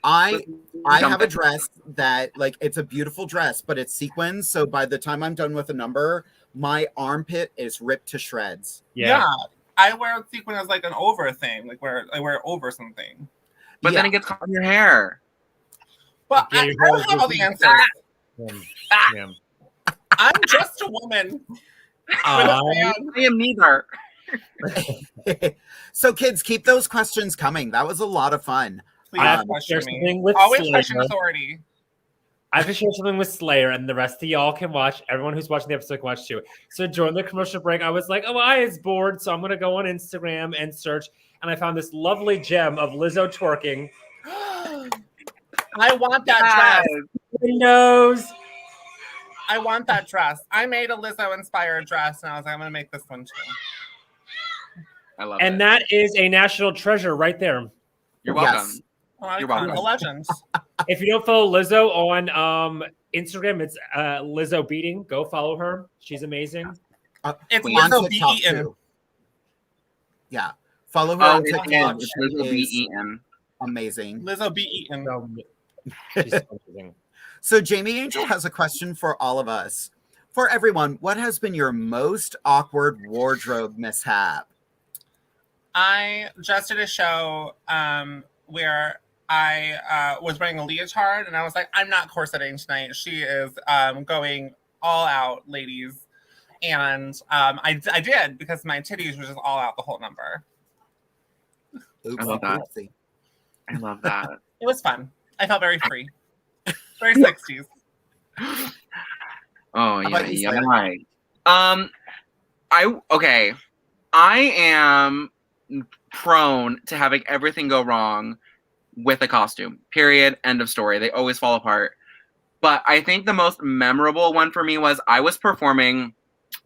I have a dress that, like, it's a beautiful dress, but it's sequins. So by the time I'm done with a number, my armpit is ripped to shreds. Yeah. I wear sequin as like an over thing, like where I wear over something. But then it gets caught in your hair. Well, I don't have all the answers. I'm just a woman. I am neither. So kids, keep those questions coming. That was a lot of fun. Please question me. Always question authority. I have to share something with Slayer, and the rest of y'all can watch. Everyone who's watching the episode can watch too. So during the commercial break, I was like, oh, I is bored, so I'm going to go on Instagram and search. And I found this lovely gem of Lizzo twerking. I want that dress. Windows. I want that dress. I made a Lizzo-inspired dress, and I was like, I'm going to make this one too. I love it. And that is a national treasure right there. You're welcome. Yes. You're welcome. A legend. If you don't follow Lizzo on Instagram, it's Lizzo Beating. Go follow her. She's amazing. It's Lizzo Beating. Yeah. Follow her on TikTok. It's Lizzo Beating. Amazing. Lizzo Beating. She's amazing. So Jamie Angel has a question for all of us. For everyone, what has been your most awkward wardrobe mishap? I just did a show where I was wearing a leotard, and I was like, I'm not corseting tonight. She is going all out, ladies. And I did, because my titties were just all out the whole number. Oops, I love that. I love that. It was fun. I felt very free. Very 60s. Oh, yeah, right. I am prone to having everything go wrong with a costume. Period. End of story. They always fall apart. But I think the most memorable one for me was I was performing,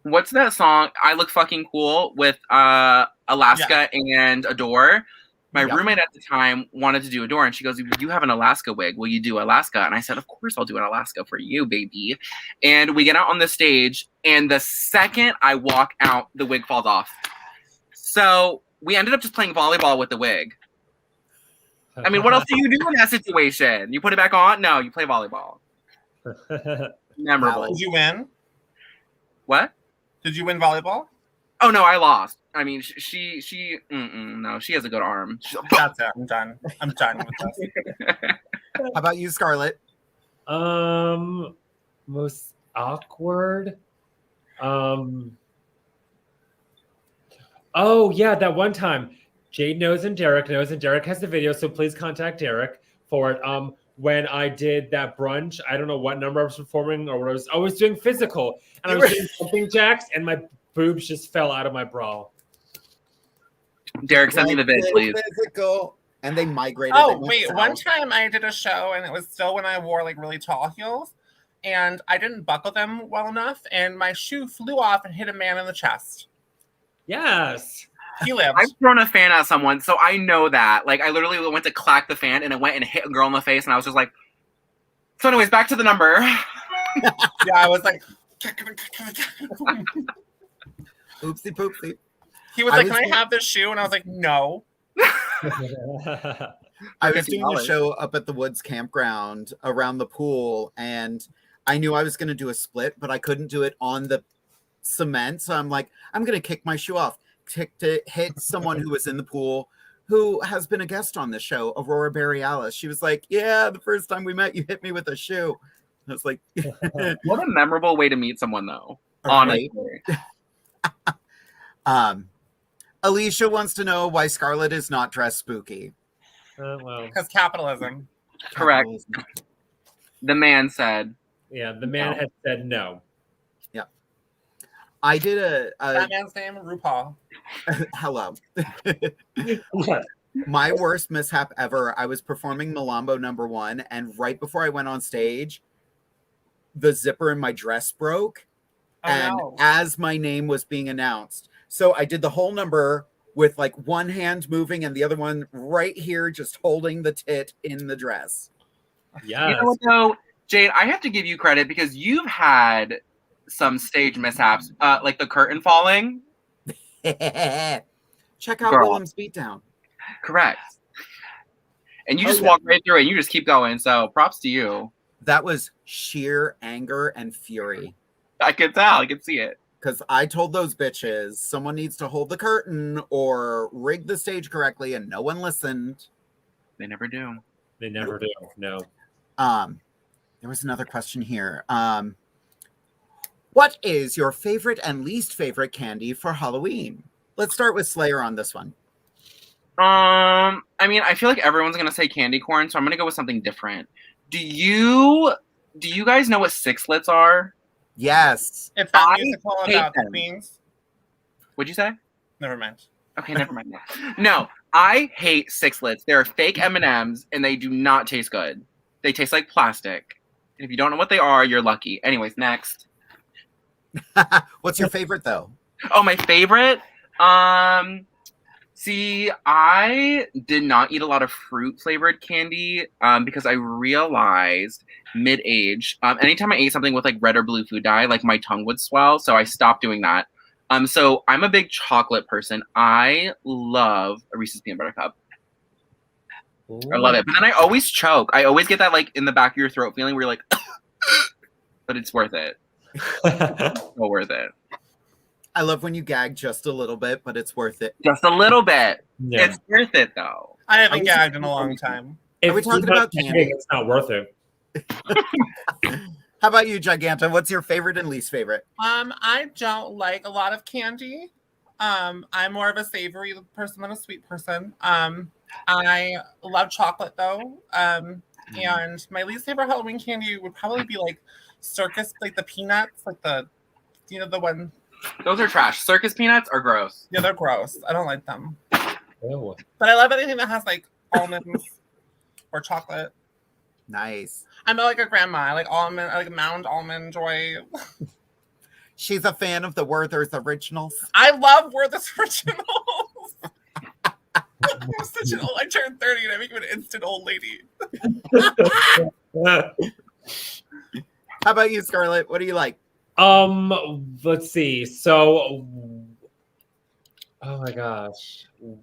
what's that song? I Look Fucking Cool with Alaska and Adore. My roommate at the time wanted to do Adore, and she goes, you have an Alaska wig. Will you do Alaska? And I said, of course I'll do an Alaska for you, baby. And we get out on the stage, and the second I walk out, the wig falls off. So we ended up just playing volleyball with the wig. I mean, what else do you do in that situation? You put it back on? No, you play volleyball. Memorable. Did you win? What? Did you win volleyball? Oh, no, I lost. I mean, no, she has a good arm. That's it. I'm done. I'm done with this. How about you, Scarlett? Most awkward. Oh, yeah, that one time. Jade knows and Derek knows, and Derek has the video, so please contact Derek for it. When I did that brunch, I don't know what number I was performing or what I was doing physical, and I was doing jumping jacks, and my boobs just fell out of my bra. Derek, send me the vid, please. Physical, and they migrated. Oh, wait, one time I did a show, and it was still when I wore like really tall heels, and I didn't buckle them well enough, and my shoe flew off and hit a man in the chest. Yes. He lived. I've thrown a fan at someone, so I know that. Like, I literally went to clack the fan, and it went and hit a girl in the face, and I was just like... So anyways, back to the number. Yeah, I was like, Oopsie poopsie. he was like, can I have this shoe? And I was like, no. I was doing a show up at the Woods campground around the pool, and I knew I was going to do a split, but I couldn't do it on the cement. So I'm like, I'm going to kick my shoe off to hit someone who was in the pool who has been a guest on the show, Aurora Borealis. She was like, yeah, the first time we met, you hit me with a shoe. I was like, what a memorable way to meet someone, though. Right. Honestly. Alicia wants to know why Scarlett is not dressed spooky. Well, because capitalism. Correct. The man said. Yeah, the man had said no. Yeah. I did that man's name, RuPaul. Hello. My worst mishap ever. I was performing Malambo #1, and right before I went on stage, the zipper in my dress broke. As my name was being announced. So I did the whole number with like one hand moving and the other one right here, just holding the tit in the dress. Yeah. You know what though, Jade, I have to give you credit because you've had some stage mishaps, like the curtain falling. Check out Willem's beatdown. Correct. And you just walk right through it and you just keep going. So props to you. That was sheer anger and fury. I could tell. I could see it. Because I told those bitches someone needs to hold the curtain or rig the stage correctly, and no one listened. They never do. They never do. No. There was another question here. What is your favorite and least favorite candy for Halloween? Let's start with Slayer on this one. I mean, I feel like everyone's gonna say candy corn, so I'm gonna go with something different. Do you guys know what sixlets are? Yes. It's that musical about queens. What'd you say? Never mind. Okay, never mind. No, I hate sixlets. They're fake M&Ms, and they do not taste good. They taste like plastic. If you don't know what they are, you're lucky. Anyways, next. What's your favorite, though? Oh, my favorite? See, I did not eat a lot of fruit-flavored candy because I realized mid-age, anytime I ate something with like red or blue food dye, like my tongue would swell, so I stopped doing that. So I'm a big chocolate person. I love a Reese's Peanut Butter Cup. Ooh. I love it. But then I always choke. I always get that like in the back of your throat feeling where you're like, but it's worth it. It's so worth it. I love when you gag just a little bit, but it's worth it. Just a little bit. Yeah. It's worth it, though. I haven't gagged in a long time. Are we talking about candy? It's not worth it. How about you, Giganta? What's your favorite and least favorite? I don't like a lot of candy. I'm more of a savory person than a sweet person. I love chocolate, though. And my least favorite Halloween candy would probably be like circus, like the peanuts, like the one. Those are trash. Circus peanuts are gross. Yeah, they're gross. I don't like them. Oh. But I love anything that has like almonds or chocolate. Nice. I'm like a grandma. I like almond, I like Mound Almond Joy. She's a fan of the Werther's Originals. I love Werther's Originals. I'm such an old. I turned 30 and I became an instant old lady. How about you, Scarlett? What do you like? Let's see. So, oh my gosh, I'm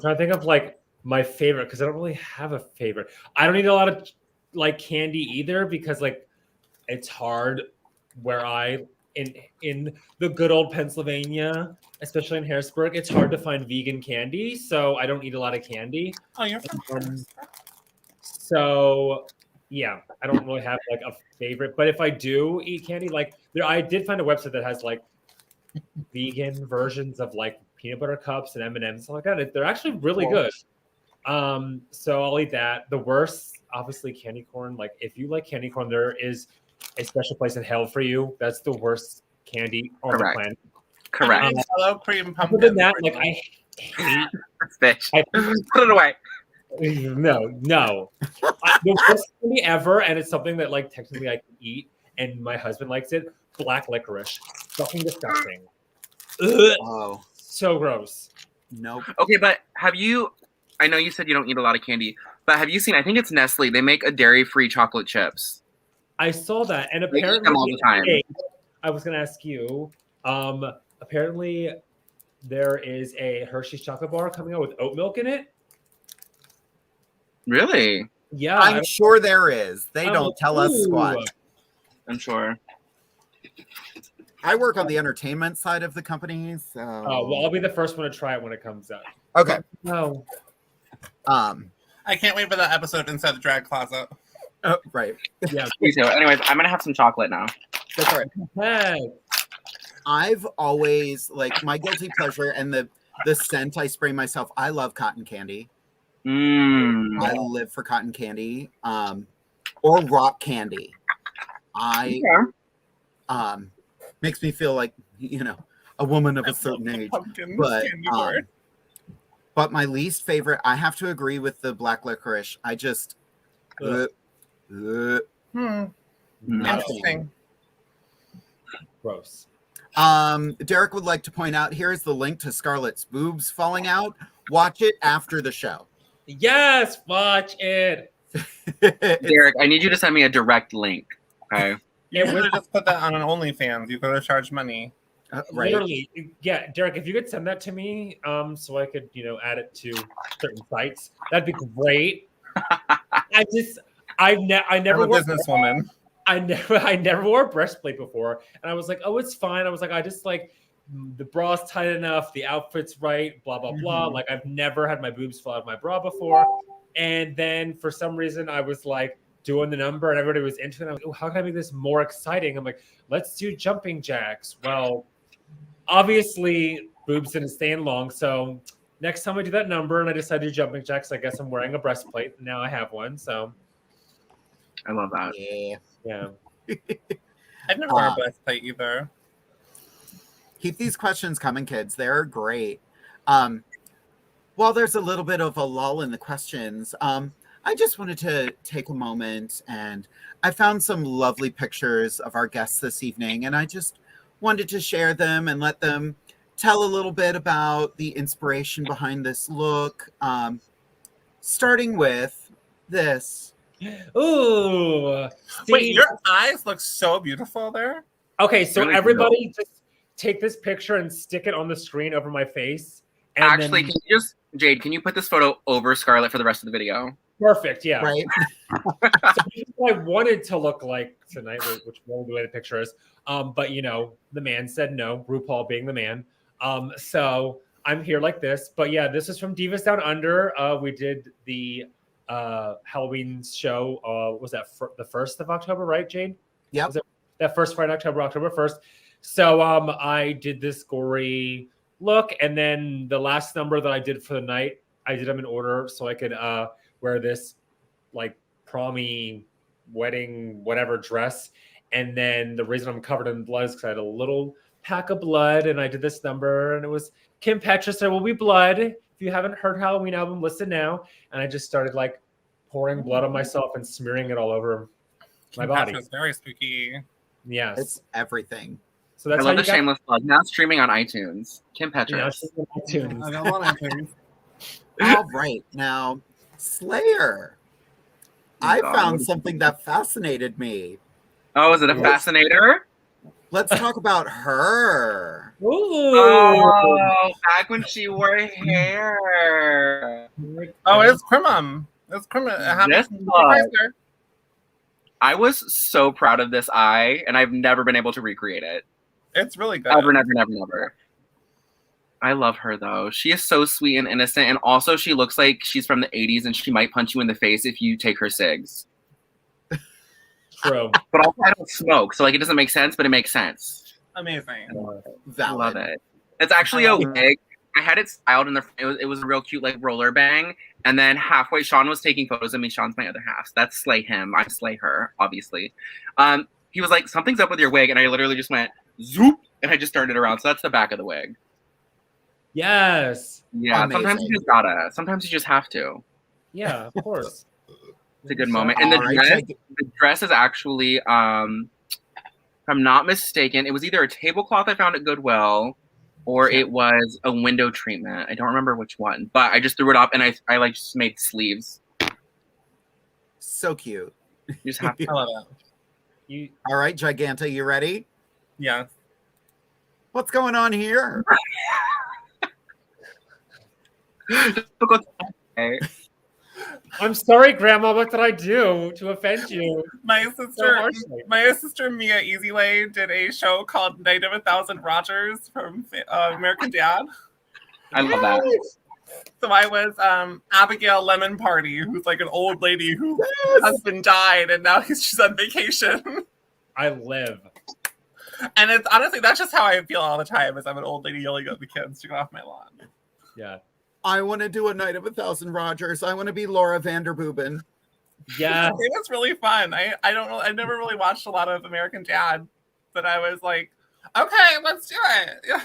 trying to think of like my favorite because I don't really have a favorite. I don't eat a lot of like candy either because like it's hard where I in the good old Pennsylvania, especially in Harrisburg, it's hard to find vegan candy, so I don't eat a lot of candy. Oh, you're from Harrisburg. So yeah, I don't really have like a favorite, but if I do eat candy, like I did find a website that has like vegan versions of like peanut butter cups and M&Ms and stuff like that. They're actually really good. So I'll eat that. The worst, obviously, candy corn. Like if you like candy corn, there is a special place in hell for you. That's the worst candy on the planet. Correct. Hello, cream pumpkin. Other than that, like I hate. Bitch. Put it away. No. The worst candy ever, and it's something that like technically I can eat, and my husband likes it. Black licorice, fucking disgusting. Oh, so gross. Nope. Okay, but have you? I know you said you don't eat a lot of candy, but have you seen? I think it's Nestle. They make a dairy-free chocolate chips. I saw that, and They eat apparently, them all the time. I was going to ask you. Apparently, there is a Hershey's chocolate bar coming out with oat milk in it. Really? Yeah, I'm sure there is. They I'm don't like, tell us ooh. squat. I'm sure. I work on the entertainment side of the company, so. Oh, well, I'll be the first one to try it when it comes out. Okay. No. I can't wait for that episode Inside the Drag Closet. Oh, right. Yeah. Me too. Anyways, I'm gonna have some chocolate now. That's all right. Hey. I've always, like, my guilty pleasure and the scent I spray myself, I love cotton candy. I live for cotton candy. Or rock candy. Makes me feel like, you know, a woman of a certain age. But my least favorite, I have to agree with the black licorice. I just Interesting. Gross. Derek would like to point out, here is the link to Scarlett's boobs falling out. Watch it after the show. Yes, watch it. Derek, I need you to send me a direct link. Okay. You could have just put that on an OnlyFans. You could have charged money. Right. Literally, yeah, Derek, if you could send that to me, so I could, add it to certain sites, that'd be great. I never I'm a businesswoman. I never wore a breastplate before, and I was like, oh, it's fine. I was like, I just like the bra's tight enough, the outfit's right, blah blah blah. Like I've never had my boobs fall out of my bra before, and then for some reason I was like doing the number, and everybody was into it. I was like, oh, how can I make this more exciting? I'm like, let's do jumping jacks. Well, obviously boobs didn't stay in long, so next time I do that number and I decide to do jumping jacks, I guess I'm wearing a breastplate. Now I have one, so I love that. Yeah. I've never worn a breastplate either. Keep these questions coming, kids. They're great. While there's a little bit of a lull in the questions, I just wanted to take a moment, and I found some lovely pictures of our guests this evening, and I just wanted to share them and let them tell a little bit about the inspiration behind this look. Starting with this. Ooh. Wait, your eyes look so beautiful there. Okay, so Really everybody just take this picture and stick it on the screen over my face. And Actually, then... Jade, can you put this photo over Scarlett for the rest of the video? Perfect, yeah. Right. So I wanted to look like tonight, which won't be the way the picture is. But the man said no, RuPaul being the man. So I'm here like this. But yeah, this is from Divas Down Under. We did the Halloween show. Was that the 1st of October, right, Jade? Yeah. That first Friday, October 1st. So I did this gory look, and then the last number that I did for the night, I did them in order so I could wear this like promy wedding whatever dress. And then the reason I'm covered in blood is because I had a little pack of blood, and I did this number, and it was Kim Petras, There Will Be Blood. If you haven't heard Halloween album, listen now. And I just started like pouring blood on myself and smearing it all over my body. That's very spooky. Yes. It's everything. So that's I love the shameless plug. Now streaming on iTunes. Kim Petras. I got one iTunes. All right. Now, Slayer. I found something that fascinated me. Oh, is it a fascinator? Let's talk about her. Ooh. Oh, back when she wore hair. Oh, it's Crimum. It's Crimum. This I was so proud of this eye, and I've never been able to recreate it. It's really good. Ever, never, never, never. I love her, though. She is so sweet and innocent, and also she looks like she's from the 80s, and she might punch you in the face if you take her cigs. True. But also, I don't smoke, so like it doesn't make sense, but it makes sense. Amazing. I love it. It's actually a wig. I had it styled, and it was a real cute like roller bang. And then halfway, Sean was taking photos of me. Sean's my other half. That's slay him. I slay her, obviously. He was like, "Something's up with your wig," and I literally just went zoop, and I just turned it around. So that's the back of the wig. Yes. Yeah. Amazing. Sometimes you just gotta. Sometimes you just have to. Yeah, of course. It's a good moment. And the dress is actually, if I'm not mistaken, it was either a tablecloth I found at Goodwill, or it was a window treatment. I don't remember which one, but I just threw it up, and I like just made sleeves. So cute. You just have to. I love All right, Giganta, you ready? Yes. What's going on here? I'm sorry, Grandma. What did I do to offend you? My So sister, harshly? Mia Easylay did a show called Night of 1,000 Rogers from American Dad. I love that. So I was Abigail Lemon Party, who's like an old lady whose husband died, and now she's on vacation. I live. And it's honestly, that's just how I feel all the time, is I'm an old lady yelling at the kids to get off my lawn. Yeah. I want to do a Night of 1,000 Rogers. I want to be Laura Vanderbuben. Yeah. It was really fun. I don't know. I never really watched a lot of American Dad, but I was like, okay, let's do it. Yeah.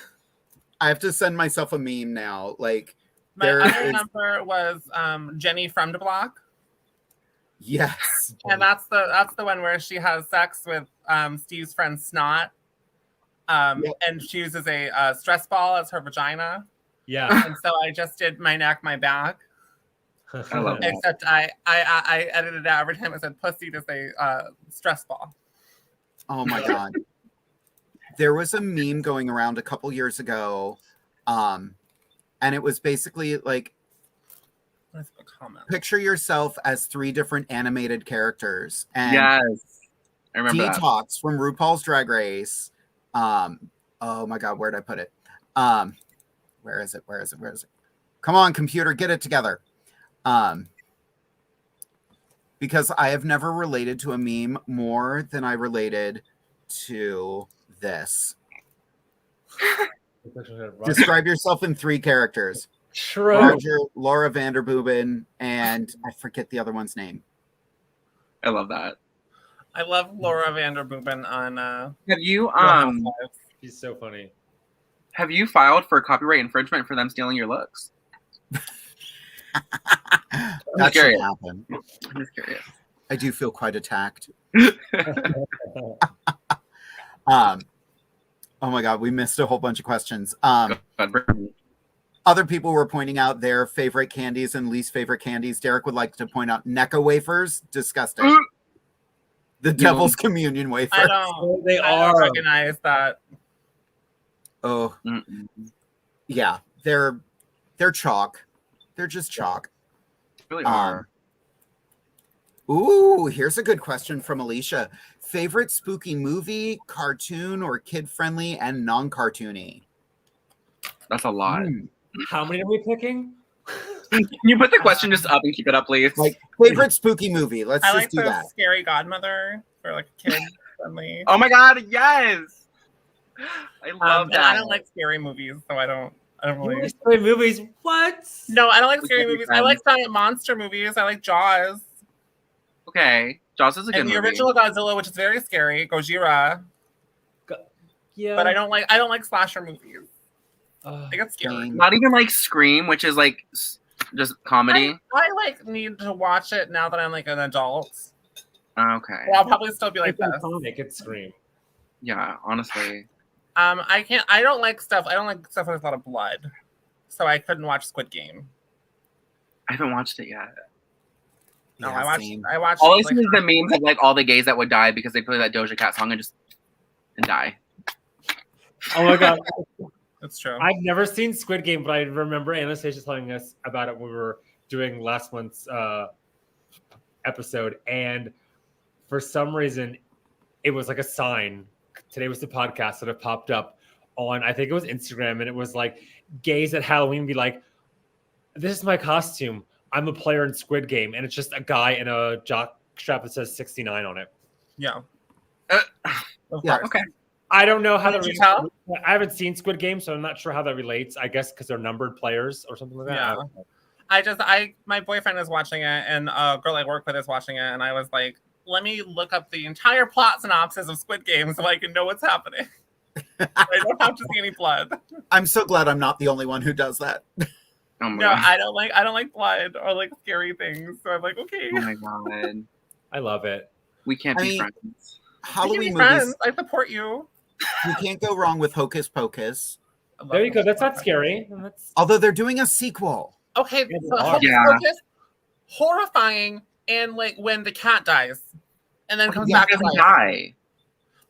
I have to send myself a meme now. Like, My there other is... number was Jenny from the Block. Yes. And that's the one where she has sex with Steve's friend Snot. And she uses a stress ball as her vagina. Yeah. And so I just did my neck, my back. I love that. Except I edited it out every time it said pussy to say stress ball. Oh my God. There was a meme going around a couple years ago. And it was basically like, picture yourself as 3 different animated characters. And yes. I remember Detox from RuPaul's Drag Race. Oh my God, where'd I put it? Where is it? Come on, computer, get it together. Because I have never related to a meme more than I related to this. Describe yourself in 3 characters. True. Roger, Laura Vanderbuben, and I forget the other one's name. I love that. I love Laura Vanderbuben on Have you She's so funny. Have you filed for copyright infringement for them stealing your looks? That should happen. I'm just curious. I do feel quite attacked. Oh my God, we missed a whole bunch of questions. Other people were pointing out their favorite candies and least favorite candies. Derek would like to point out Necco wafers. Disgusting. The Devil's Communion wafers. I don't recognize that. Oh, yeah. They're chalk. They're just chalk. Really are. Ooh, here's a good question from Alicia. Favorite spooky movie, cartoon, or kid-friendly and non-cartoony? That's a lot. How many are we picking? Can you put the question just up and keep it up, please? Like, favorite spooky movie. Let's I just like do the that. Scary Godmother for like kid-friendly. Oh my God, yes! I love that. And I don't like scary movies, so I don't really. You like scary movies? What? No, I don't like scary movies. I like giant monster movies. I like Jaws. Okay, Jaws is a good and the movie. original Godzilla, which is very scary, Gojira. Yeah, but I don't like slasher movies. I get scared. Not even like Scream, which is like just comedy. I like need to watch it now that I'm like an adult. Okay. But I'll probably still be like this. It's Scream. Yeah, honestly. I can't. I don't like stuff with a lot of blood, so I couldn't watch Squid Game. I haven't watched it yet. No, I watched. All I see is the memes of like all the gays that would die because they play that Doja Cat song and die. Oh my God. That's true. I've never seen Squid Game, but I remember Anastasia telling us about it when we were doing last month's episode. And for some reason, it was like a sign. Today was the podcast that it popped up on, I think it was Instagram. And it was like gays at Halloween be like, this is my costume. I'm a player in Squid Game. And it's just a guy in a jock strap that says 69 on it. Yeah. Yeah. Okay. I don't know how that Did you tell? I haven't seen Squid Game, so I'm not sure how that relates. I guess because they're numbered players or something like that. Yeah. My boyfriend is watching it, and a girl I work with is watching it, and I was like, let me look up the entire plot synopsis of Squid Game so I can know what's happening. I don't have to see any blood. I'm so glad I'm not the only one who does that. Oh my No, God. I don't like blood or like scary things. So I'm like, okay. Oh my God. I love it. We can't be friends. We can Halloween be movies. friends. I support you. You can't go wrong with Hocus Pocus. There you go. That's not scary. Although they're doing a sequel. Okay, so Hocus Pocus, horrifying, and like when the cat dies and then comes back to life. Die.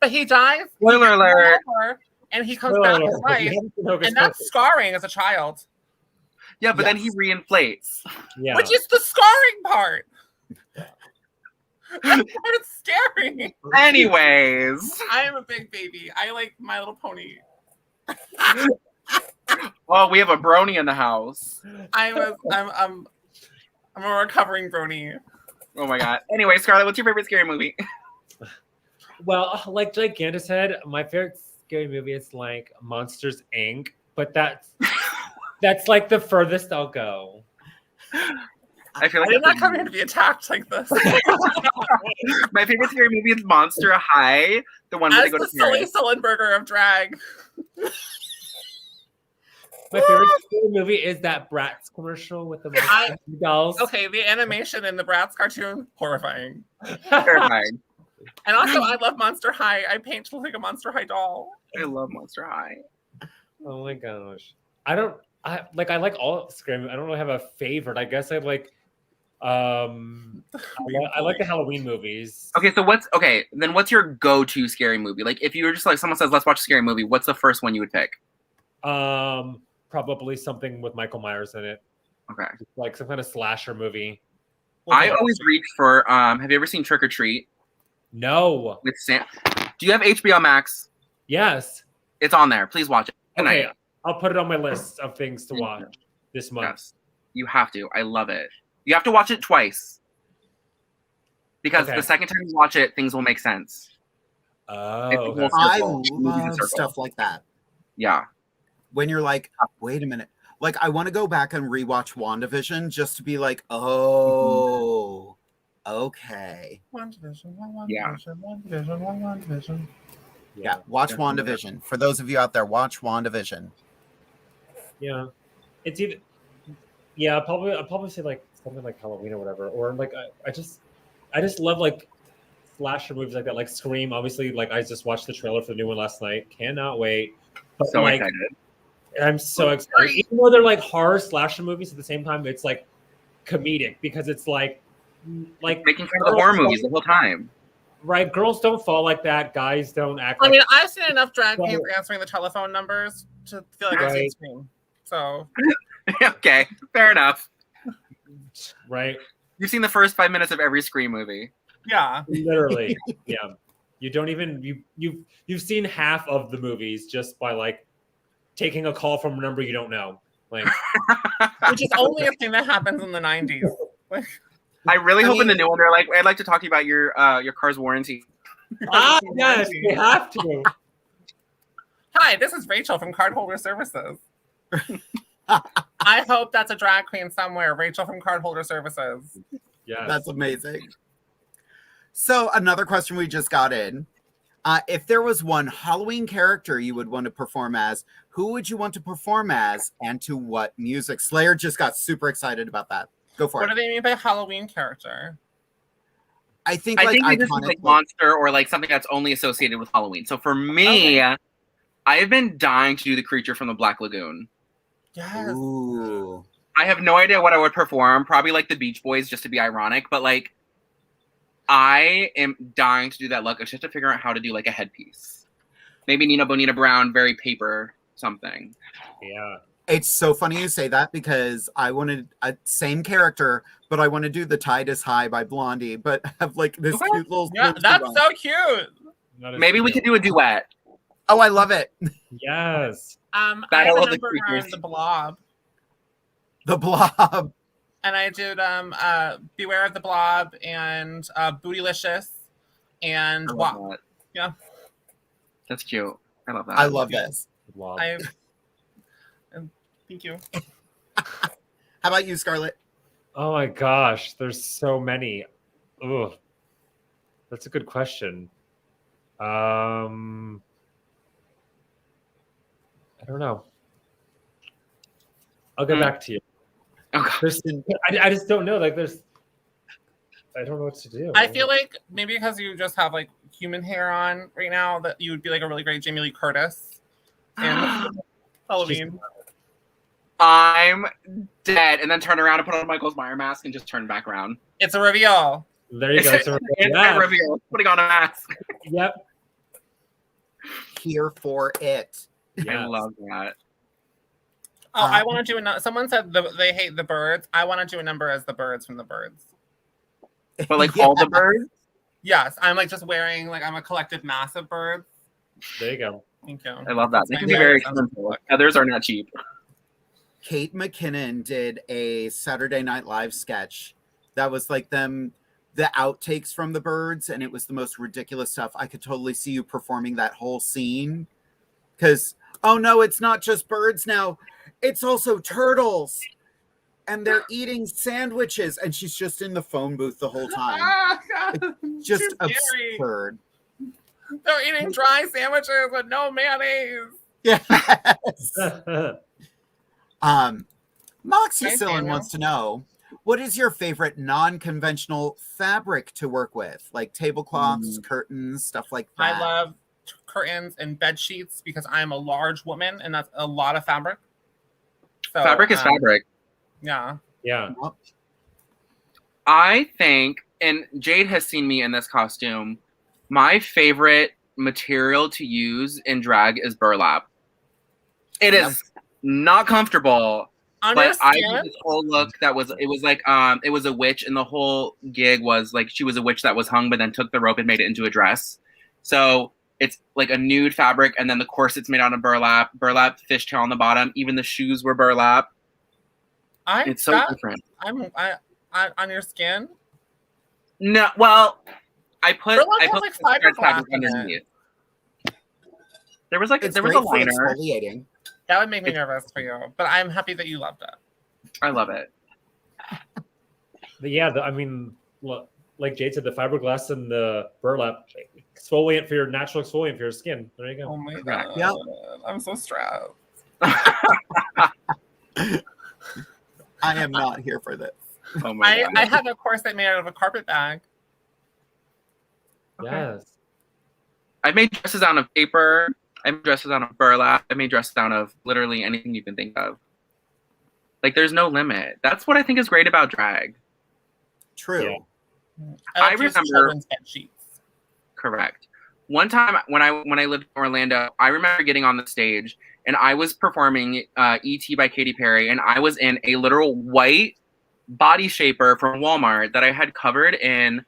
But he dies. Spoiler alert. And he comes back to life. And that's scarring as a child. Yeah, but then he reinflates. Yeah. Which is the scarring part. That part's scary. Anyways. I am a big baby. I like My Little Pony. Well, we have a brony in the house. I'm a recovering brony. Oh my god. Anyway, Scarlett, what's your favorite scary movie? Well, like Giganta said, my favorite scary movie is like Monsters Inc. But that's like the furthest I'll go. I feel like I did not come here to be attacked like this. My favorite scary movie is Monster High, the one where they go to Paris. Sully Sullenberger of drag. My favorite scary movie is that Bratz commercial with the monster dolls. Okay, the animation in the Bratz cartoon, horrifying. Terrifying. And also, I love Monster High. I paint to look like a Monster High doll. I love Monster High. Oh my gosh. I like all scary movies. I don't really have a favorite. I guess I like I like the Halloween movies. Okay, so what's your go-to scary movie? Like if you were just like someone says, let's watch a scary movie, what's the first one you would pick? Probably something with Michael Myers in it. Okay. Like some kind of slasher movie. I always reach for have you ever seen Trick or Treat? No. With Sam. Do you have HBO Max? Yes. It's on there. Please watch it. Okay, I'll put it on my list of things to watch this month. Yes. You have to. I love it. You have to watch it twice. Because the second time you watch it, things will make sense. Oh, I love stuff like that. Yeah. When you're like, wait a minute. Like, I want to go back and rewatch WandaVision just to be like, oh, okay. WandaVision. Yeah, watch WandaVision. For those of you out there, watch WandaVision. Yeah. It's either I'll probably say like something like Halloween or whatever. Or like I just love like slasher movies like that, like Scream. Obviously, like I just watched the trailer for the new one last night. Cannot wait. But so like, excited. I'm so excited. Even though they're like horror slasher movies, at the same time, it's like comedic because it's like making fun of the horror movies the whole time. Right, girls don't fall like that. Guys don't act. I mean, I've seen enough drag queens answering the telephone numbers to feel like I've seen Scream. So, okay, fair enough. Right, you've seen the first 5 minutes of every Scream movie. Yeah, literally. Yeah, you don't even you've seen half of the movies just by like taking a call from a number you don't know, like which is only a thing that happens in the 90s. Like, I really hope in the new one they're like, I'd like to talk to you about your car's warranty. Yes, we have to. Hi, this is Rachel from Cardholder Services. I hope that's a drag queen somewhere. Rachel from Cardholder Services. Yeah, that's amazing. So another question we just got in. If there was one Halloween character you would want to perform as, who would you want to perform as and to what music? Slayer just got super excited about that. Go for it. What do they mean by Halloween character? I think they just like monster or like something that's only associated with Halloween. So for me, I have been dying to do the creature from the Black Lagoon. Yes. Ooh. I have no idea what I would perform. Probably like the Beach Boys, just to be ironic. But like, I am dying to do that look. I just have to figure out how to do like a headpiece. Maybe Nina Bonita Brown, very paper something. Yeah. It's so funny you say that because I wanted a same character, but I want to do the Tide is High by Blondie, but have like this cute little. Yeah, that's so cute. Maybe we could do a duet. Oh, I love it. Yes. I remember the Blob. The Blob. And I did Beware of the Blob and Bootylicious and that. Yeah. That's cute. I love that. I love this. Thank you. How about you, Scarlett? Oh my gosh, there's so many. Oh, that's a good question. I don't know. I'll get back to you. I just don't know. Like, I don't know what to do. I feel like maybe because you just have like human hair on right now, that you would be like a really great Jamie Lee Curtis in Halloween. I'm dead, and then turn around and put on a Michael Myers mask and just turn back around. It's a reveal. There you go. It's a reveal. Putting on a mask. Yep. here for it. I love that. Oh, I want to do a. Someone said they hate the birds. I want to do a number as the birds from the birds. But like all the birds? Yes, I'm like just wearing like I'm a collective mass of birds. There you go. Thank you. I love that. They can be very expensive. Feathers are not cheap. Kate McKinnon did a Saturday Night Live sketch that was like the outtakes from the birds, and it was the most ridiculous stuff. I could totally see you performing that whole scene. Because, oh no, it's not just birds now. It's also turtles. And they're eating sandwiches. And she's just in the phone booth the whole time. It's just absurd. They're eating dry sandwiches with no mayonnaise. Yes. Moxie Sillin wants to know, what is your favorite non-conventional fabric to work with? Like tablecloths, curtains, stuff like that. I love curtains and bed sheets because I'm a large woman and that's a lot of fabric. So, fabric is fabric. Yeah. Yeah. I think, and Jade has seen me in this costume, my favorite material to use in drag is burlap. It is not comfortable. But I did this whole look that was, it was a witch, and the whole gig was like she was a witch that was hung, but then took the rope and made it into a dress. So it's like a nude fabric, and then the corset's made out of burlap fishtail on the bottom. Even the shoes were burlap. It's so different. On your skin? No, well, I put like fiberglass underneath. There was a liner. That would make me nervous for you, but I'm happy that you loved it. I love it. But yeah, I mean, like Jade said, the fiberglass and the burlap exfoliant for your natural exfoliant for your skin. There you go. Oh my god! Yep. I'm so stressed. I am not here for this. Oh my god! I have a corset made out of a carpet bag. Yes. I made dresses out of paper. I made dresses out of burlap. I made dresses out of literally anything you can think of. Like, there's no limit. That's what I think is great about drag. True. Yeah. I remember. Correct. One time when I lived in Orlando, I remember getting on the stage and I was performing E.T. by Katy Perry, and I was in a literal white body shaper from Walmart that I had covered in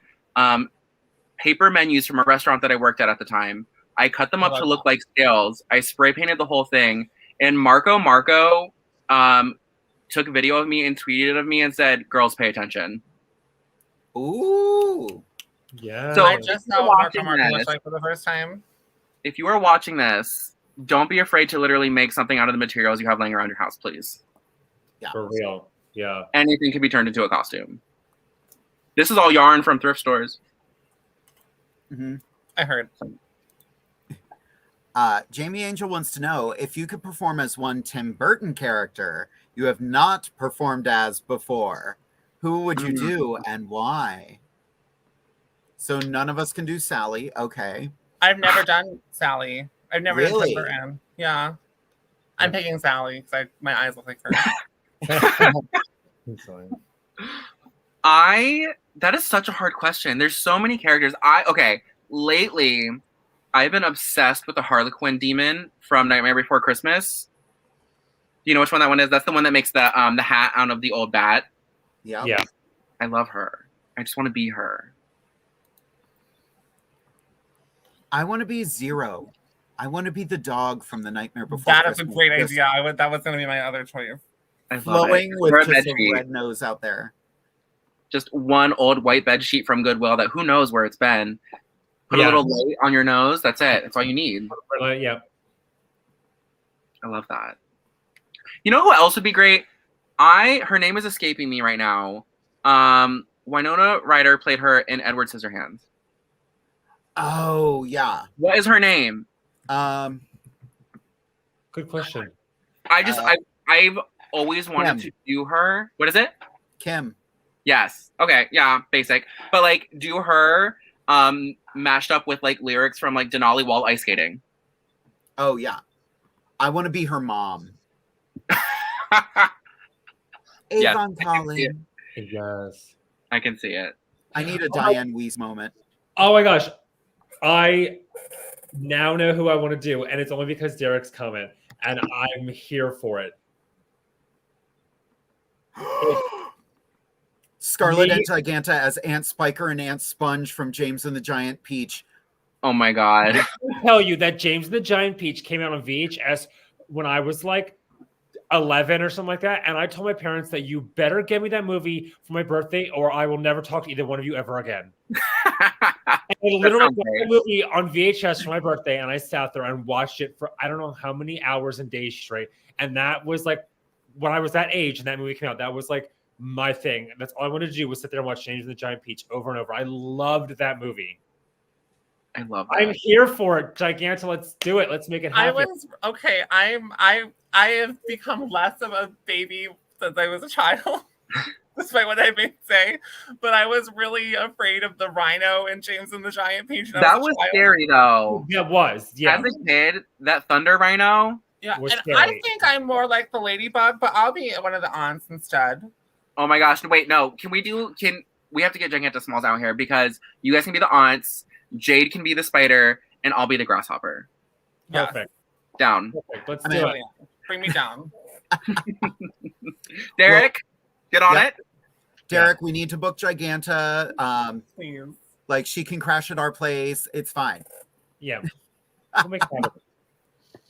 paper menus from a restaurant that I worked at the time. I cut them up to look like scales. I spray painted the whole thing. And Marco took a video of me and tweeted of me and said, "Girls, pay attention." Ooh. Yeah. So I just saw Marco for the first time. If you are watching this, don't be afraid to literally make something out of the materials you have laying around your house, please. Yeah. For real. Yeah. Anything can be turned into a costume. This is all yarn from thrift stores. Mm-hmm. I heard. Jamie Angel wants to know, if you could perform as one Tim Burton character you have not performed as before, who would you do and why? So none of us can do Sally. Okay. I've never done Sally. I've never done Really? Tim Burton. Yeah. I'm picking Sally because my eyes look like her. That is such a hard question. There's so many characters. Lately I've been obsessed with the Harlequin demon from Nightmare Before Christmas. Do you know which one that one is? That's the one that makes the hat out of the old bat. Yeah. Yeah. I love her. I just want to be her. I want to be Zero. I want to be the dog from the Nightmare Before That Christmas. is a great idea. That was going to be my other choice. I love Flowing it. with Wear a just bed a sheet. red nose out there. Just one old white bed sheet from Goodwill that who knows where it's been. Put a little light on your nose. That's it. That's all you need. Yeah. I love that. You know who else would be great? Her name is escaping me right now. Winona Ryder played her in Edward Scissorhands. Oh, yeah. What is her name? Good question. I've always wanted to do her. What is it? Kim. Yes. Okay. Yeah. Basic. But like, do her mashed up with like lyrics from like Denali Wall ice skating. Oh yeah. I want to be her mom. Yes, Avon calling. Yes. I can see it. I need a Diane Weiss moment. Oh my gosh. I now know who I want to do, and it's only because Derek's coming, and I'm here for it. Scarlet and Giganta as Aunt Spiker and Aunt Sponge from James and the Giant Peach. Oh my God. I tell you that James and the Giant Peach came out on VHS when I was like 11 or something like that. And I told my parents that you better give me that movie for my birthday or I will never talk to either one of you ever again. And I literally watched the movie on VHS for my birthday and I sat there and watched it for I don't know how many hours and days straight. And that was like when I was that age and that movie came out, that was like my thing. And that's all I wanted to do was sit there and watch James and the Giant Peach over and over. I loved that movie. I love that. I'm here for it, Giganta. Let's do it. Let's make it happen. I have become less of a baby since I was a child, despite what I may say. But I was really afraid of the rhino in James and the Giant Peach. That was scary, though. Yeah, it was. Yeah. As a kid, that thunder rhino. Yeah, and scary. I think I'm more like the ladybug, but I'll be one of the aunts instead. Oh my gosh! Wait, no. Can we have to get Giganta Smalls out here because you guys can be the aunts. Jade can be the spider, and I'll be the grasshopper. Perfect. Down. Perfect. Let's do it. Bring me down. Derek, get on it. Derek, we need to book Giganta. Please. Like, she can crash at our place. It's fine. Yeah. We'll make fun of it.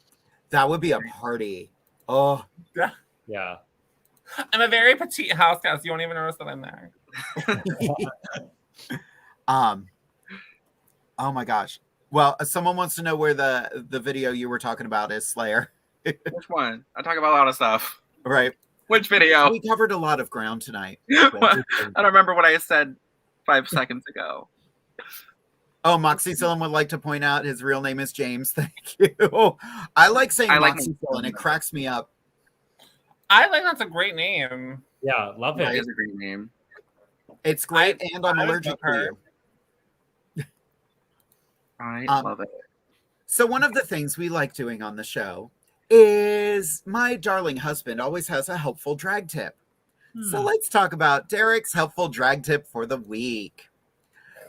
That would be a party. Oh. Yeah. I'm a very petite house guest. You won't even notice that I'm there. Oh my gosh. Well, someone wants to know where the video you were talking about is, Slayer. Which one? I talk about a lot of stuff. Right. Which video? We covered a lot of ground tonight. I don't remember what I said 5 seconds ago. Oh, Moxie Sillin would like to point out his real name is James. Thank you. I like saying Moxie Sillin. It cracks me up. I think that's a great name. Yeah, love it. It is a great name. It's great, and I'm allergic to you. I love it. So one of the things we like doing on the show is my darling husband always has a helpful drag tip. So let's talk about Derek's helpful drag tip for the week.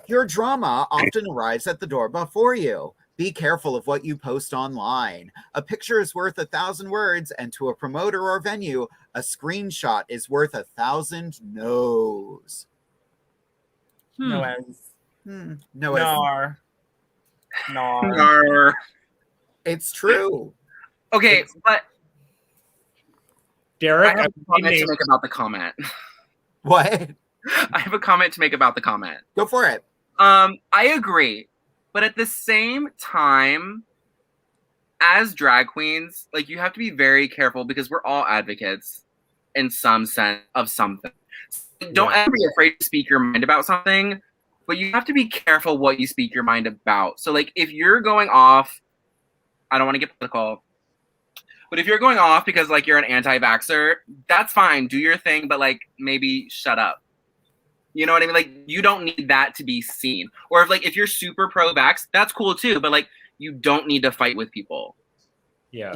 Your drama often arrives at the door before you. Be careful of what you post online. A picture is worth 1,000 words, and to a promoter or venue, a screenshot is worth 1,000 no's. No as. No as. No. It's true. Okay, but Derek, I have a comment to make about the comment. What? I have a comment to make about the comment. Go for it. I agree. But at the same time, as drag queens, like you have to be very careful because we're all advocates in some sense of something. Don't ever be afraid to speak your mind about something, but you have to be careful what you speak your mind about. So like if you're going off, I don't want to get political, but if you're going off because like you're an anti-vaxxer, that's fine. Do your thing, but like maybe shut up. You know what I mean? Like you don't need that to be seen. Or if you're super pro-vax, that's cool too. But like you don't need to fight with people. Yeah.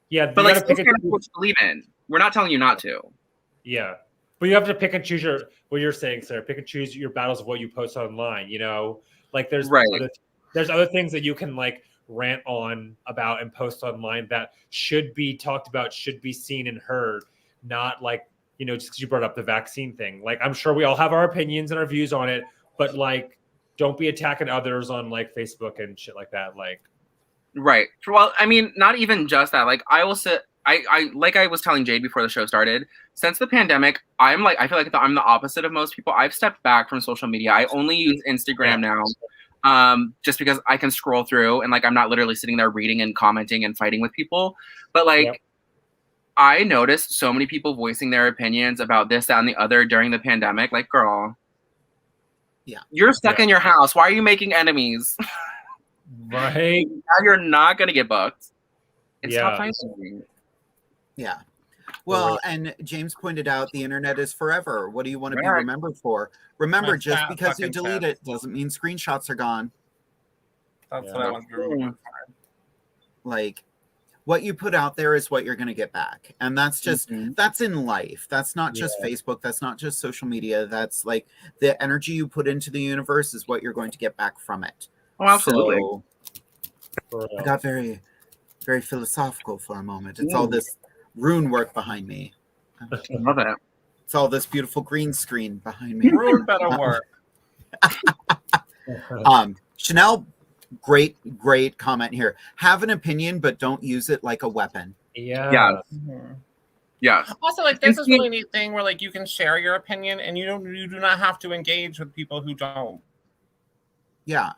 But like still stand up for what you believe in. We're not telling you not to. Yeah. But you have to pick and choose what you're saying, Sarah. Pick and choose your battles of what you post online. You know, like there's other things that you can like rant on about and post online that should be talked about, should be seen and heard, not like, you know, just because you brought up the vaccine thing. Like, I'm sure we all have our opinions and our views on it, but like, don't be attacking others on like Facebook and shit like that. Like, right. Well, I mean, not even just that. Like, I will say, I like I was telling Jade before the show started, since the pandemic, I feel like I'm the opposite of most people. I've stepped back from social media. I only use Instagram now, just because I can scroll through and like I'm not literally sitting there reading and commenting and fighting with people. But like, I noticed so many people voicing their opinions about this, that, and the other during the pandemic. Like, girl, you're stuck in your house. Why are you making enemies? Right. Now you're not gonna get booked. It's not fine. Yeah. Well, and James pointed out the internet is forever. What do you want to be remembered for? Remember, just because you delete it doesn't mean screenshots are gone. That's what I want to remember. Like, what you put out there is what you're going to get back. And that's just, that's in life. That's not just Facebook. That's not just social media. That's like the energy you put into the universe is what you're going to get back from it. Oh, absolutely. So, For I real. got very, very philosophical for a moment. It's all this rune work behind me. I love it. It's all this beautiful green screen behind me. Rude better work. Chanel, great comment here. Have an opinion, but don't use it like a weapon. Yeah. Yes. Mhm. Yes. Also, like, this is a really neat thing where, like, you can share your opinion and you do not have to engage with people who don't. Yeah.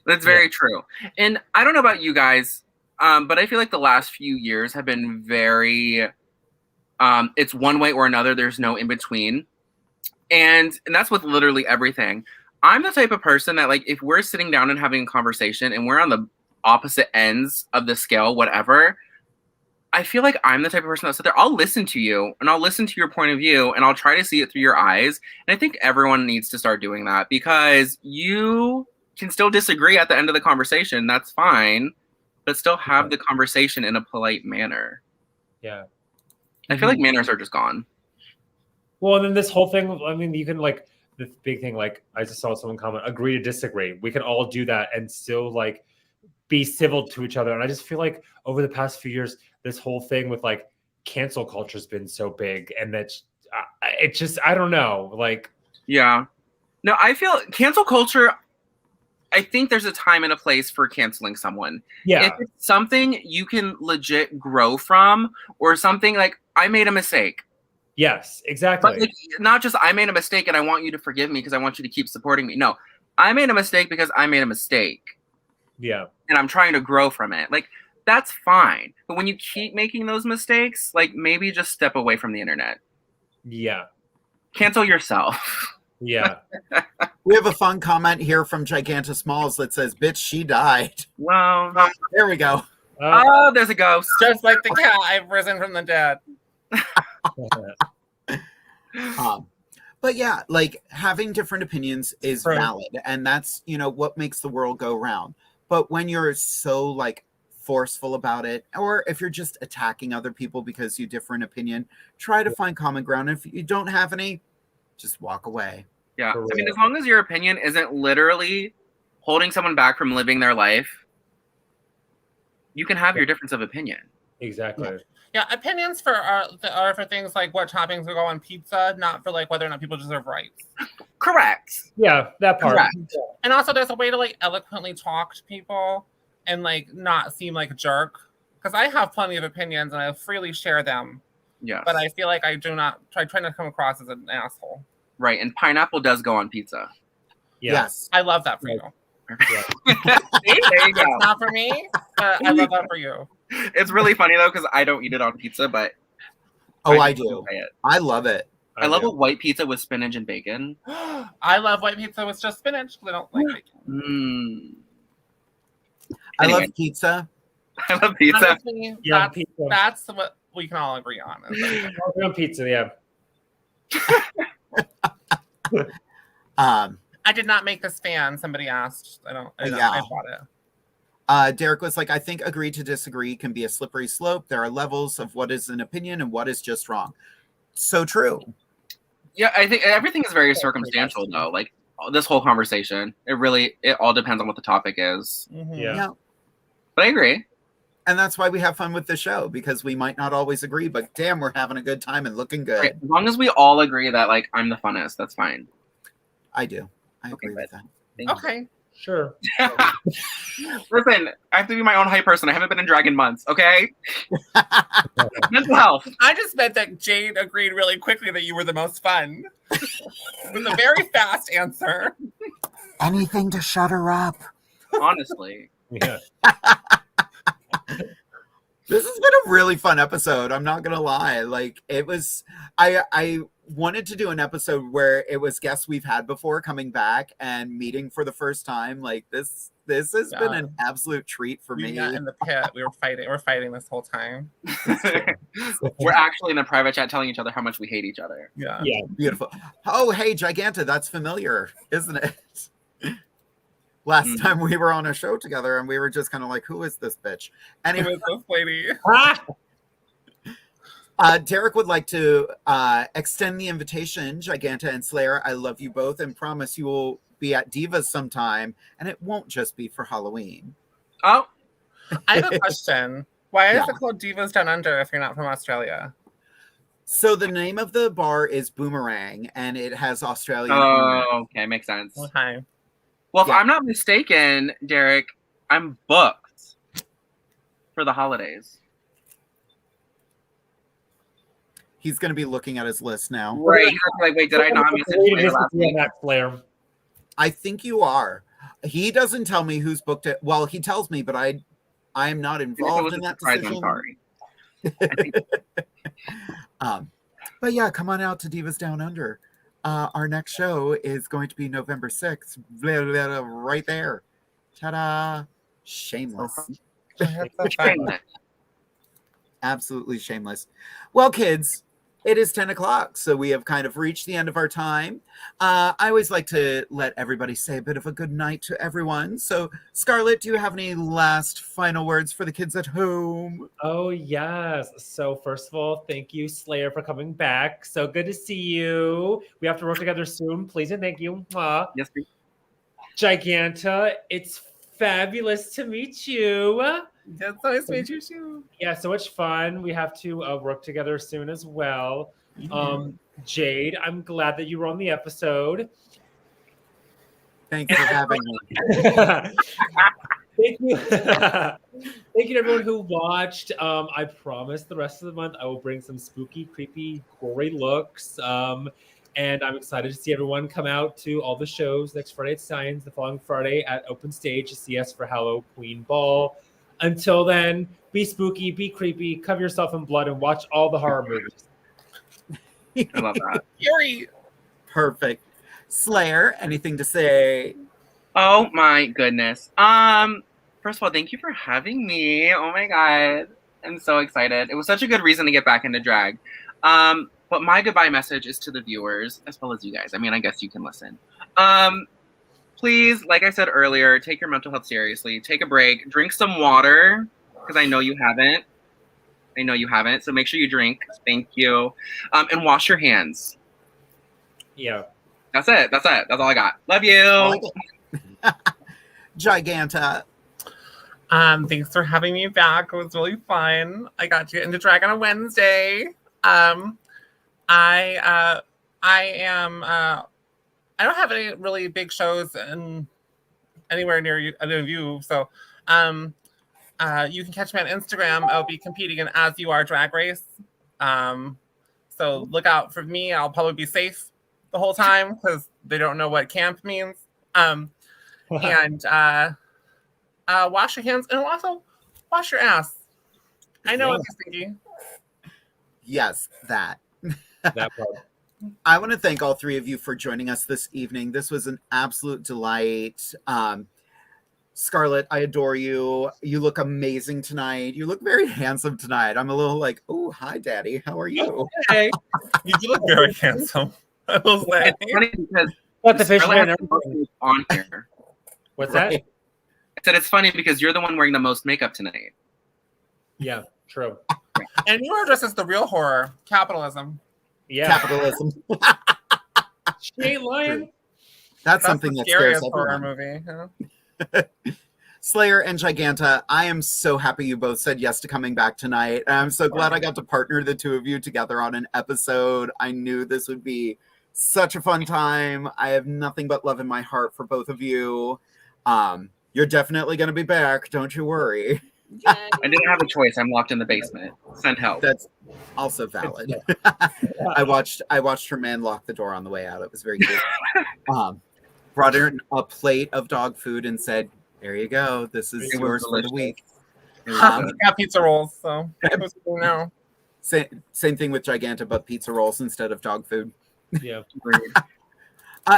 That's very true. And I don't know about you guys, but I feel like the last few years have been very, it's one way or another. There's no in between. And that's with literally everything. I'm the type of person that, like, if we're sitting down and having a conversation and we're on the opposite ends of the scale, whatever, I feel like I'm the type of person that sit there, I'll listen to you and I'll listen to your point of view and I'll try to see it through your eyes. And I think everyone needs to start doing that because you can still disagree at the end of the conversation. That's fine, but still have the conversation in a polite manner. Yeah. I feel like manners are just gone. Well, and then this whole thing, I mean, you can like, the big thing, like I just saw someone comment, agree to disagree. We can all do that and still like be civil to each other. And I just feel like over the past few years, this whole thing with like cancel culture has been so big. And that's, it just, I don't know. Like, yeah. No, I feel cancel culture, I think there's a time and a place for canceling someone. Yeah. If it's something you can legit grow from or something like, I made a mistake. Yes, exactly. But like, not just I made a mistake and I want you to forgive me because I want you to keep supporting me. No, I made a mistake because I made a mistake. Yeah. And I'm trying to grow from it. Like, that's fine. But when you keep making those mistakes, like maybe just step away from the internet. Yeah. Cancel yourself. Yeah. We have a fun comment here from Giganta Smalls that says, bitch, she died. Well, there we go. Oh, there's a ghost. Just like the cat, I've risen from the dead. But yeah, like having different opinions is Right. valid, and that's, you know, what makes the world go round. But when you're so like forceful about it, or if you're just attacking other people because you differ in opinion, try to find common ground. If you don't have any, just walk away. Yeah. I mean, as long as your opinion isn't literally holding someone back from living their life, you can have your difference of opinion. Exactly. Yeah, opinions are for things like what toppings will go on pizza, not for like whether or not people deserve rights. Correct. Yeah, that part. Correct. And also, there's a way to like eloquently talk to people and like not seem like a jerk. Because I have plenty of opinions and I freely share them. Yeah. But I feel like I do not try to come across as an asshole. Right. And pineapple does go on pizza. Yeah. Yes. I love that for you. Yeah. See, there you go. It's not for me, but I love that for you. It's really funny though because I don't eat it on pizza, but I do. It. I love it. I love a white pizza with spinach and bacon. I love white pizza with just spinach because I don't like bacon. I Anyway. love pizza. I love pizza. Honestly, Yeah, that's, pizza. that's what we can all agree on. We're on pizza, yeah. I did not make this fan. Somebody asked. I bought it. Derek was like, I think agree to disagree can be a slippery slope. There are levels of what is an opinion and what is just wrong. So true. Yeah, I think everything is very circumstantial though. Like this whole conversation, it all depends on what the topic is. Mm-hmm. Yeah. But I agree. And that's why we have fun with the show, because we might not always agree, but damn, we're having a good time and looking good. Right. As long as we all agree that like I'm the funnest, that's fine. I do. I agree with that. Okay. Sure. Listen, I have to be my own hype person. I haven't been in drag in months, okay? Mental health. I just meant that Jade agreed really quickly that you were the most fun. With a very fast answer. Anything to shut her up. Honestly. Yeah. This has been a really fun episode. I'm not gonna lie. Like it was, I wanted to do an episode where it was guests we've had before coming back and meeting for the first time. Like this has been an absolute treat for me. Got in the pit. We were fighting. We're fighting this whole time. We're actually in a private chat telling each other how much we hate each other. Yeah. Yeah. Beautiful. Oh, hey, Giganta, that's familiar, isn't it? Last time we were on a show together and we were just kind of like, who is this bitch? Anyway, Who is this lady? Derek would like to extend the invitation, Giganta and Slayer. I love you both and promise you will be at Divas sometime, and it won't just be for Halloween. Oh, I have a question. Why is Yeah. it called Divas Down Under if you're not from Australia? So the name of the bar is Boomerang, and it has Australian. Oh, okay, makes sense. Okay. Well, if Yeah. I'm not mistaken, Derek, I'm booked for the holidays. He's going to be looking at his list now. Right. He's like, wait, did I not message Slayer last week? I think you are. He doesn't tell me who's booked it. Well, he tells me, but I am not involved in that decision. I'm sorry. But yeah, come on out to Divas Down Under. Our next show is going to be November 6th. Blah, blah, blah, right there. Ta-da. Shameless. Absolutely shameless. Well, kids, it is 10 o'clock, so we have kind of reached the end of our time. I always like to let everybody say a bit of a good night to everyone. So, Scarlett, do you have any last final words for the kids at home? Oh, yes. So first of all, thank you, Slayer, for coming back. So good to see you. We have to work together soon. Please and thank you. Mwah. Yes, please. Giganta, it's fabulous to meet you. That's nice to meet you too. Yeah, so much fun. We have to work together soon as well. Jade, I'm glad that you were on the episode. Thanks for having me. Thank you. Thank you to everyone who watched. I promise the rest of the month I will bring some spooky, creepy, gory looks. And I'm excited to see everyone come out to all the shows next Friday at Science, the following Friday at Open Stage to see us for Halloween Ball. Until then, be spooky, be creepy, cover yourself in blood, and watch all the horror movies. I love that. Yuri. Perfect. Slayer, anything to say? Oh my goodness. First of all, thank you for having me. Oh my god. I'm so excited. It was such a good reason to get back into drag. But my goodbye message is to the viewers, as well as you guys. I mean, I guess you can listen. Please, like I said earlier, take your mental health seriously. Take a break. Drink some water, because I know you haven't. So make sure you drink. Thank you. And wash your hands. Yeah. That's it. That's all I got. Love you. Giganta. Thanks for having me back. It was really fun. I got to get into drag on a Wednesday. I don't have any really big shows anywhere near you, so you can catch me on Instagram. I'll be competing in As You Are Drag Race. So look out for me. I'll probably be safe the whole time because they don't know what camp means. And wash your hands and also wash your ass. I know it's stinky. Yes, that. That part. I want to thank all three of you for joining us this evening. This was an absolute delight. Scarlett, I adore you. You look amazing tonight. You look very handsome tonight. I'm a little like, oh, hi, Daddy. How are you? Hey. You do look very handsome. I will say. It's funny because What the fish man? on here. What's Right. that? I said it's funny because you're the one wearing the most makeup tonight. Yeah, true. And you are dressed as the real horror, capitalism. Yeah. Capitalism. She ain't lying. That's something the that scares scariest horror everyone. movie. Yeah. Slayer and Giganta, I am so happy you both said yes to coming back tonight. And I'm so glad I got to partner the two of you together on an episode. I knew this would be such a fun time. I have nothing but love in my heart for both of you. You're definitely going to be back. Don't you worry. I didn't have a choice. I'm locked in the basement. Send help. That's also valid. I watched her man lock the door on the way out. It was very cute. Brought her a plate of dog food and said, "There you go. This is yours for the week." Got pizza rolls, so no. Same thing with Giganta, but pizza rolls instead of dog food. Yeah.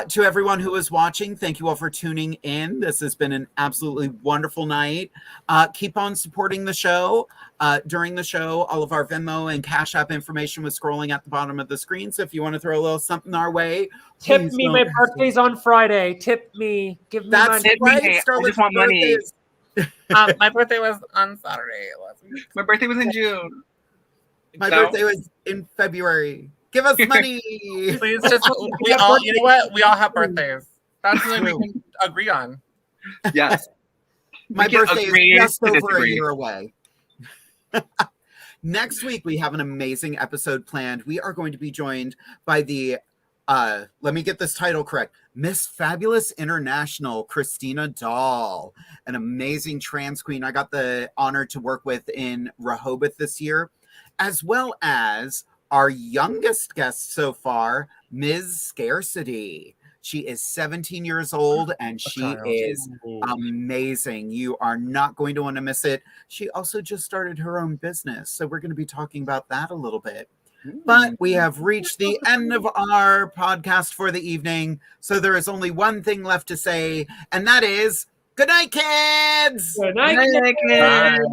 To everyone who is watching, thank you all for tuning in. This has been an absolutely wonderful night. Keep on supporting the show. During the show, all of our Venmo and Cash App information was scrolling at the bottom of the screen. So if you want to throw a little something our way, Tip me. My birthday's on Friday. Tip me. Give me That's money. right. I Scarlett's just want money. birthday is- My birthday was on Saturday last week. My birthday was in June. My So- birthday was in February. Give us money. Please just we all you know what? We all have birthdays. That's something we can agree on. Yes. My birthday agree is just to over a disagree. year away. Next week, we have an amazing episode planned. We are going to be joined by the, let me get this title correct, Miss Fabulous International, Christina Dahl, an amazing trans queen I got the honor to work with in Rehoboth this year, as well as our youngest guest so far, Ms. Scarcity. She is 17 years old and she is amazing. You are not going to want to miss it. She also just started her own business, so we're going to be talking about that a little bit. But we have reached the end of our podcast for the evening, so there is only one thing left to say, and that is good night, kids! Good night, kids!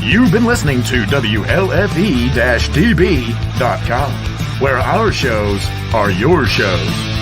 You've been listening to WLFE-DB.com, where our shows are your shows.